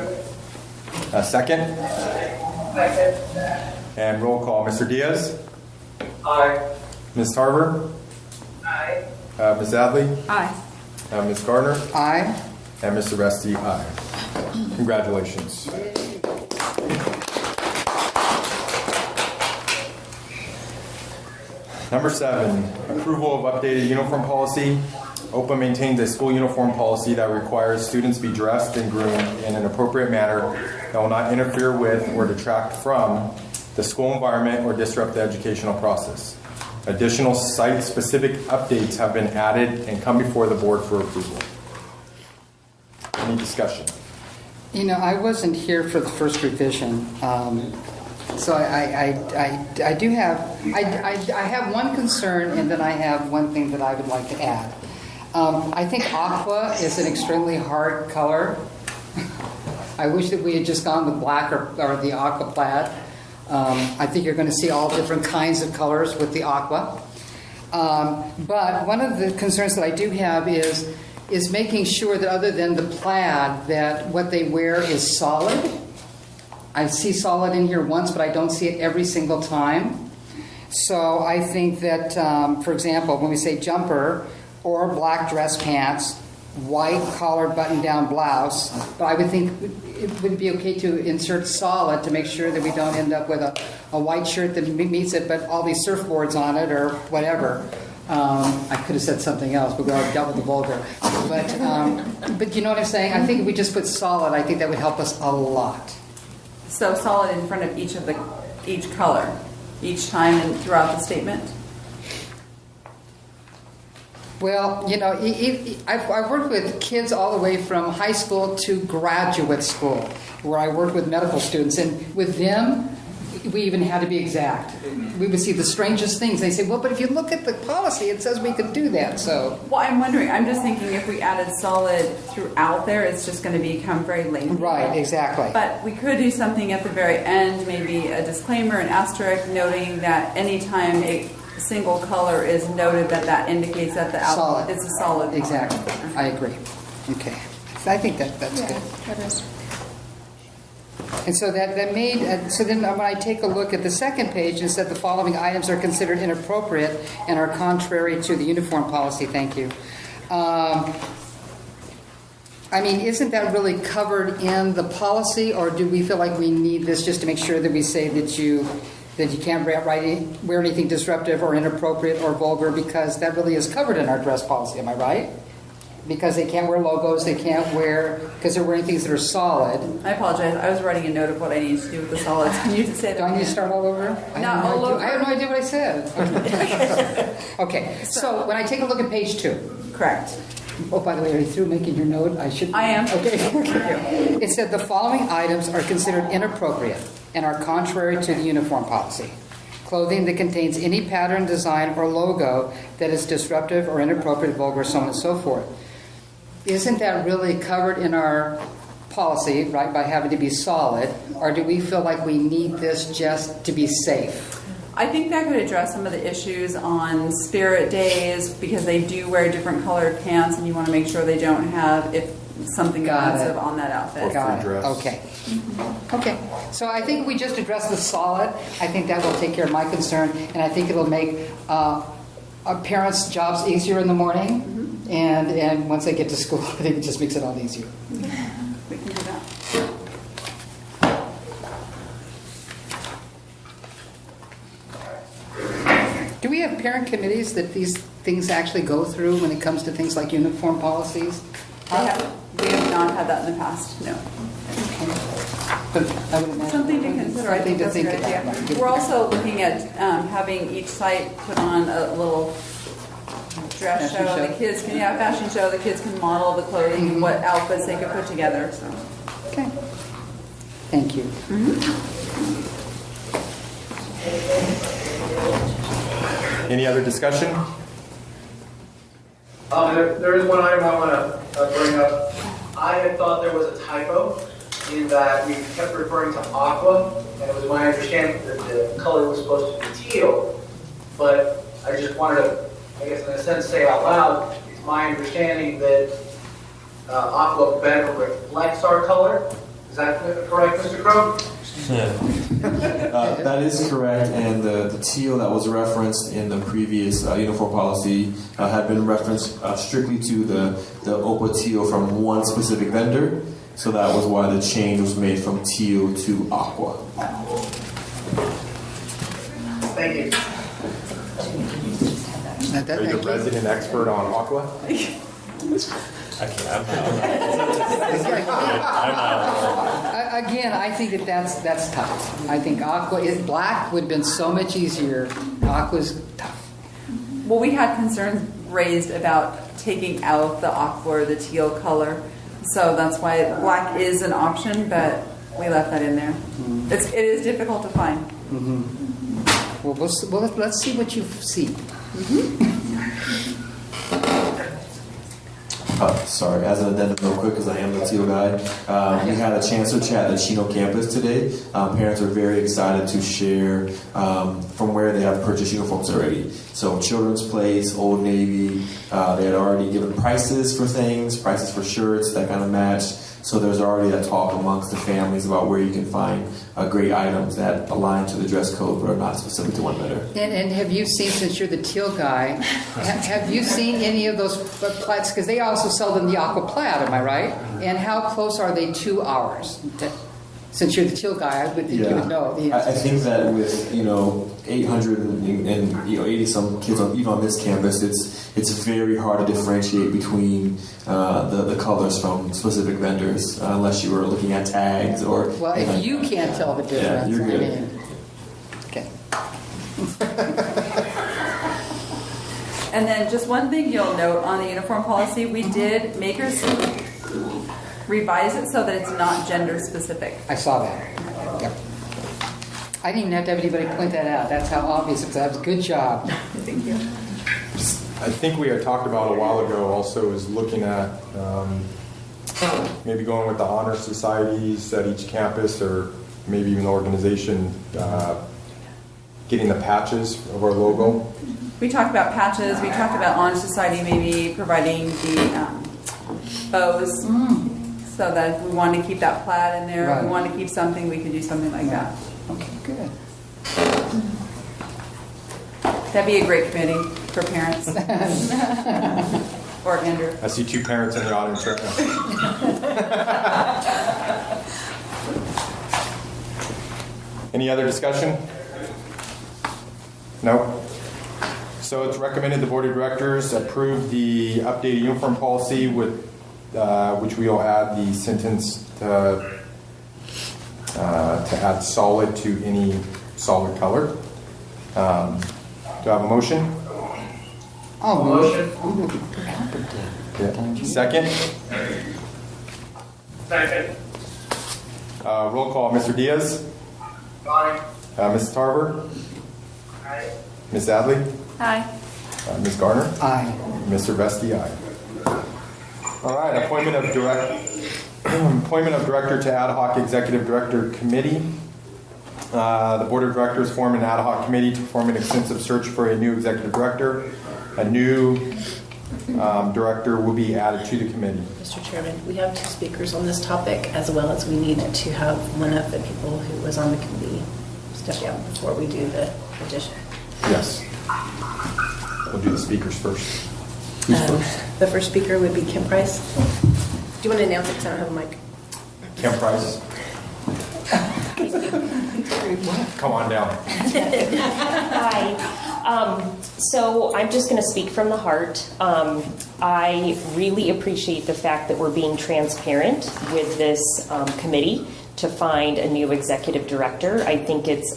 A second? Second. And roll call. Mr. Diaz? Aye. Ms. Tarver? Aye. Ms. Adley? Aye. Ms. Gardner? Aye. And Mr. Resti? Aye. Congratulations. Number 7, approval of updated uniform policy. OPA maintains a school uniform policy that requires students be dressed and groomed in an appropriate manner that will not interfere with or detract from the school environment or disrupt the educational process. Additional site-specific updates have been added and come before the board for approval. Any discussion? You know, I wasn't here for the first revision, so I do have I have one concern, and then I have one thing that I would like to add. I think aqua is an extremely hard color. I wish that we had just gone with black or the aqua plaid. I think you're going to see all different kinds of colors with the aqua. But one of the concerns that I do have is making sure that other than the plaid, that what they wear is solid. I see solid in here once, but I don't see it every single time. So I think that, for example, when we say jumper or black dress pants, white collared button-down blouse, but I would think it would be okay to insert solid to make sure that we don't end up with a white shirt that meets it, but all these surfboards on it or whatever. I could have said something else, but we already dealt with the vulgar. But you know what I'm saying? I think if we just put solid, I think that would help us a lot. So solid in front of each color, each time and throughout the statement? Well, you know, I've worked with kids all the way from high school to graduate school, where I worked with medical students, and with them, we even had to be exact. We would see the strangest things. They say, well, but if you look at the policy, it says we can do that, so. Well, I'm wondering, I'm just thinking if we added solid throughout there, it's just going to become very lengthy. Right, exactly. But we could do something at the very end, maybe a disclaimer, an asterisk, noting that anytime a single color is noted, that indicates that the outline is a solid color. Exactly. I agree. Okay. So I think that's good. That is. And so that made, so then when I take a look at the second page, it said the following items are considered inappropriate and are contrary to the uniform policy. Thank you. I mean, isn't that really covered in the policy, or do we feel like we need this just to make sure that we say that you can't wear anything disruptive or inappropriate or vulgar, because that really is covered in our dress policy, am I right? Because they can't wear logos, they can't wear, because they're wearing things that are solid. I apologize, I was writing a note of what I need to do with the solids. Can you say that? Do I need to start all over? Not all over. I have no idea what I said. Okay, so when I take a look at page 2. Correct. Oh, by the way, are you through making your note? I am. Okay. It said the following items are considered inappropriate and are contrary to the uniform policy. Clothing that contains any pattern, design, or logo that is disruptive or inappropriate, vulgar, so on and so forth. Isn't that really covered in our policy, right, by having to be solid? Or do we feel like we need this just to be safe? I think that could address some of the issues on spirit days, because they do wear different colored pants, and you want to make sure they don't have, if something Got expensive it. on that outfit. Got it. dress. Okay. Okay. So I think we just addressed the solid. I think that will take care of my concern, and I think it'll make our parents' jobs easier in the morning, and once they get to school, I think it just makes it all easier. We can do that. Do we have parent committees that these things actually go through when it comes to things like uniform policies? We have not had that in the past, no. But I would imagine Something to consider. I think that's a good idea. We're also looking at having each site put on a little dress Fashion show. show. The kids can, fashion show. The kids can model the clothing and what outfits they could put together. So. Okay. Thank you. Any other discussion? There is one item I want to bring up. I had thought there was a typo in that we kept referring to aqua, and it was my understanding that the color was supposed to be teal. But I just wanted to, I guess in a sense, say out loud, it's my understanding that aqua better reflects our color. Is that correct, Mr. Crow? That is correct, and the teal that was referenced in the previous uniform policy had been referenced strictly to the OPA teal from one specific vendor, so that was why the change was made from teal to aqua. Thank you. Are you the resident expert on aqua? I can't. I'm not. Again, I think that's tough. I think black would have been so much easier. Aqua's tough. Well, we had concerns raised about taking out the aqua or the teal color, so that's why black is an option, but we left that in there. It is difficult to find. Well, let's see what you see. Sorry, as an addendum real quick, because I am the teal guy, we had a chance to chat at the Chino campus today. Parents are very excited to share from where they have purchased uniforms already. So Children's Place, Old Navy, they had already given prices for things, prices for shirts that kind of match. So there's already a talk amongst the families about where you can find great items that align to the dress code but are not specific to one vendor. And have you seen, since you're the teal guy, have you seen any of those plaids? Because they also sell them the aqua plaid, am I right? And how close are they to ours? Since you're the teal guy, I would think you would know the answer. I think that with 800 and 80 some kids even on this campus, it's very hard to differentiate between the colors from specific vendors unless you were looking at tags or. Well, if you can't tell the difference, you're good. I mean, okay. And then just one thing you'll note on the uniform policy, we did makers revise it so that it's not gender specific. I saw that. Yep. I didn't even have to have anybody point that out. That's how obvious it was. That was a good job. Thank you. I think we had talked about a while ago also is looking at maybe going with the honor societies at each campus or maybe even the organization getting the patches of our logo. We talked about patches. We talked about Honor Society maybe providing the bows so that if we wanted to keep that plaid in there, if we wanted to keep something, we could do something like that. Okay, good. That'd be a great committee for parents. Or Andrew. I see two parents in the audience right now. Any other discussion? No? So it's recommended the Board of Directors approve the updated uniform policy with which we will add the sentence to add solid to any solid color. Do I have a motion? Oh, Motion. Yeah. Second? Second. Roll call. Mr. Diaz? Aye. Mrs. Tarver? Aye. Ms. Adley? Hi. Ms. Garner? aye. Mr. Vesti, aye. All right, appointment of director to ad hoc executive director committee. The board of directors form an ad hoc committee to form an extensive search for a new executive director. A new director will be added to the committee. Mr. Chairman, we have 2 speakers on this topic, as well as we need to have one of the people who was on the committee step down before we do the addition. Yes. We'll do the speakers first. Who's first? The first speaker would be Kim Price. Do you want to announce it because I don't have a mic? Kim Price. Come on down. Hi. So I'm just going to speak from the heart. I really appreciate the fact that we're being transparent with this committee to find a new executive director. I think it's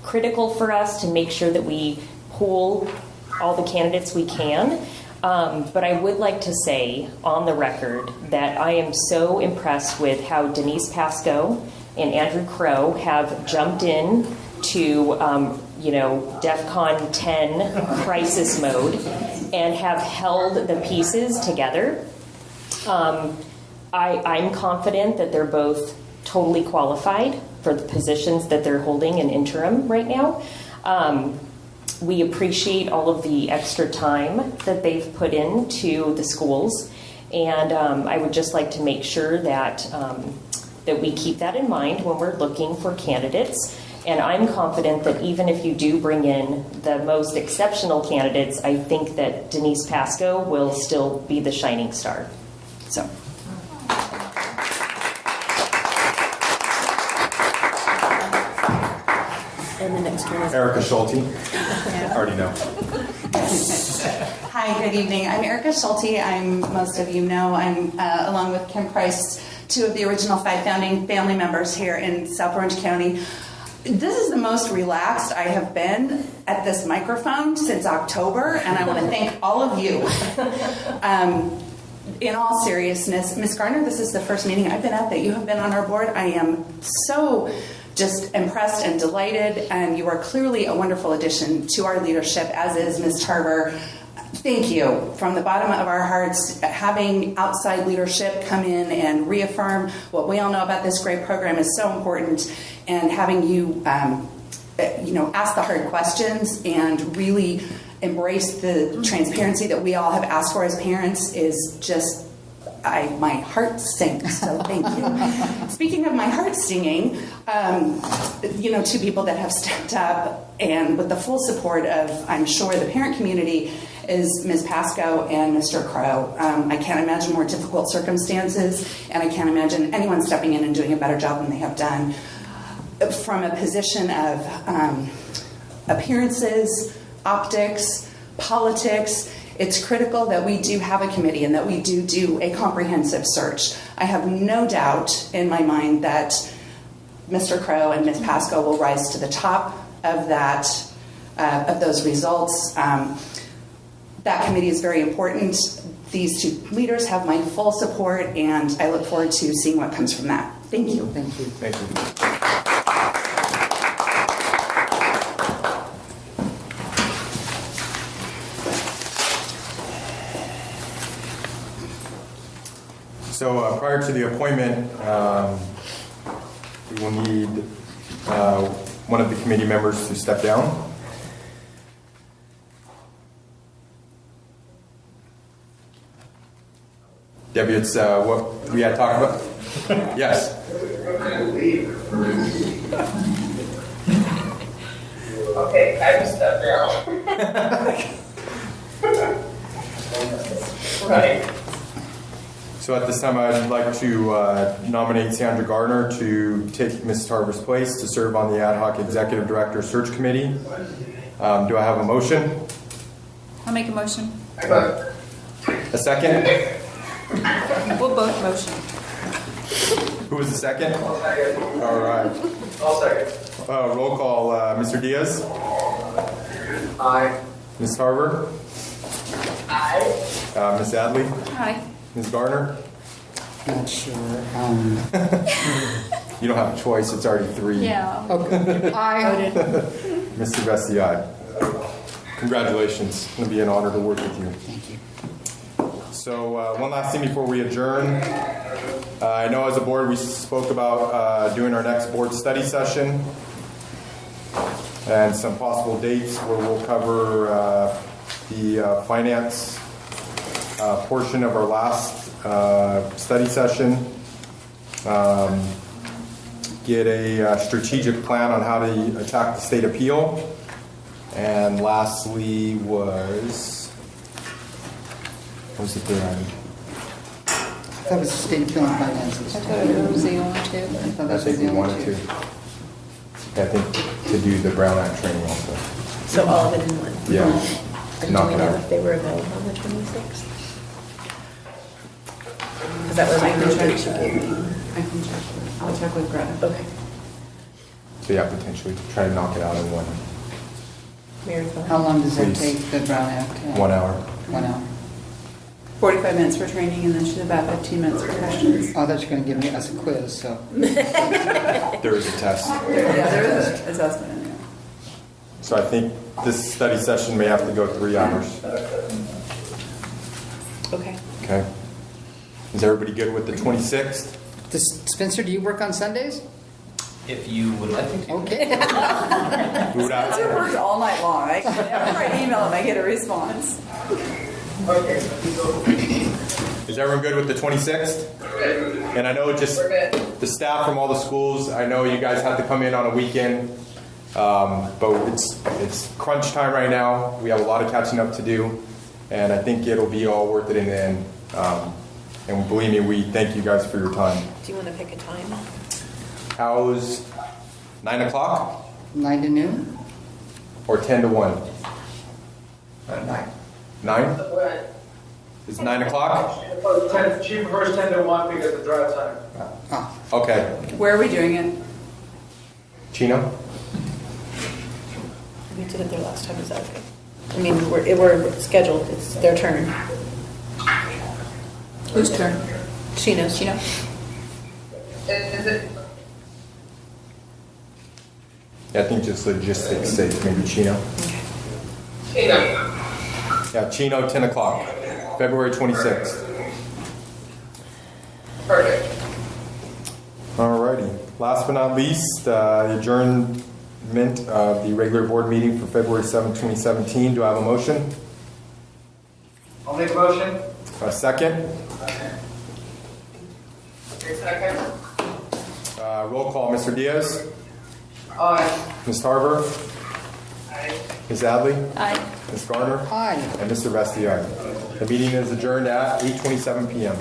critical for us to make sure that we pool all the candidates we can. But I would like to say on the record that I am so impressed with how Denise Pascoe and Andrew Crow have jumped in to, DEFCON 10 crisis mode and have held the pieces together. I'm confident that they're both totally qualified for the positions that they're holding in interim right now. We appreciate all of the extra time that they've put into the schools, and I would just like to make sure that we keep that in mind when we're looking for candidates. And I'm confident that even if you do bring in the most exceptional candidates, I think that Denise Pascoe will still be the shining star. So. And the next one is Erica Schulte. I already know. Hi, good evening. I'm Erica Schulte. Most of you know, I'm along with Kim Price, 2 of the original 5 founding family members here in South Orange County. This is the most relaxed I have been at this microphone since October, and I want to thank all of you. In all seriousness, Ms. Garner, this is the first meeting I've been at that you have been on our board. I am so just impressed and delighted, and you are clearly a wonderful addition to our leadership, as is Ms. Tarver. Thank you from the bottom of our hearts. Having outside leadership come in and reaffirm what we all know about this great program is so important, and having you ask the hard questions and really embrace the transparency that we all have asked for as parents is just, my heart sings, so thank you. Speaking of my heart singing, 2 people that have stepped up and with the full support of, I'm sure, the parent community is Ms. Pascoe and Mr. Crow. I can't imagine more difficult circumstances, and I can't imagine anyone stepping in and doing a better job than they have done. From a position of appearances, optics, politics, it's critical that we do have a committee and that we do a comprehensive search. I have no doubt in my mind that Mr. Crow and Ms. Pascoe will rise to the top of that, of those results. That committee is very important. These 2 leaders have my full support, and I look forward to seeing what comes from that. Thank you. Thank you. Thank you. So prior to the appointment, we will need one of the committee members to step down. Debbie, it's what we had talked about? Yes. Okay, I will step down. Right. So at this time, I'd like to nominate Sandra Gardner to take Ms. Tarver's place to serve on the Ad Hoc Executive Director Search Committee. Do I have a motion? I'll make a motion. A second? We'll both motion. Who was the second? All right. I'll second. Roll call. Mr. Diaz? Aye. Ms. Tarver? Aye. Ms. Adley? Aye. Ms. Garner? Not sure. You don't have a choice. It's already 3. Yeah. Okay. I voted. Mr. Vesti, aye. Congratulations. It's going to be an honor to work with you. Thank you. So one last thing before we adjourn. I know as a board we spoke about doing our next board study session and some possible dates where we'll cover the finance portion of our last study session. Get a strategic plan on how to attack the state appeal. And lastly what was the third item? That was the state appeal and finances. I thought it was the only two. I think we wanted to. I think to do the Brown Act training also. So all of it in one? Yeah. And Knock do we it know out. if they were available on the 26th? Because that was I the can group check. that she gave me. I can check. I'll check with Greta. Okay. So yeah, potentially try to knock it out in Marathon. How long does that Please. take, the Brown Act? 1 hour. 1 hour. 45 minutes for training, and then she's about 15 minutes for questions. Oh, that's going to give me us a quiz, so. There is a test. Yeah, there is an assessment in there. So I think this study session may have to go 3 hours. Okay. Okay. Is everybody good with the 26th? Spencer, do you work on Sundays? If you would like me to. Okay. Who would I- Spencer works all night long. Whenever I email him, I get a response. Is everyone good with the 26th? And I know just the staff from all the schools, I know you guys have to come in on a weekend, but it's crunch time right now. We have a lot of catching up to do, and I think it'll be all worth it in the end. And believe me, we thank you guys for your time. Do you want to pick a time? How's 9 o'clock 9 to noon? or 10 to 1? 9? What? Is 9 o'clock? She prefers 10 to 1 because of drive time. Okay. Where are we doing it? Chino? We did it their last time. Is that okay? I mean, we're scheduled. It's their turn. Whose turn? Chino's. Chino? Is it? Yeah, I think just logistics sake, maybe Chino. Chino. Yeah, Chino, 10 o'clock, February 26th. Perfect. Alrighty. Last but not least, adjournment of the regular board meeting for February 7, 2017. Do I have a motion? I'll make a motion. A second? Second. Roll call, Mr. Diaz, Aye. Ms. Tarver, Aye. Ms. Adley, Aye. Ms. Garner, Hi. and Mr. Vesti. The meeting is adjourned at 8:27 p.m.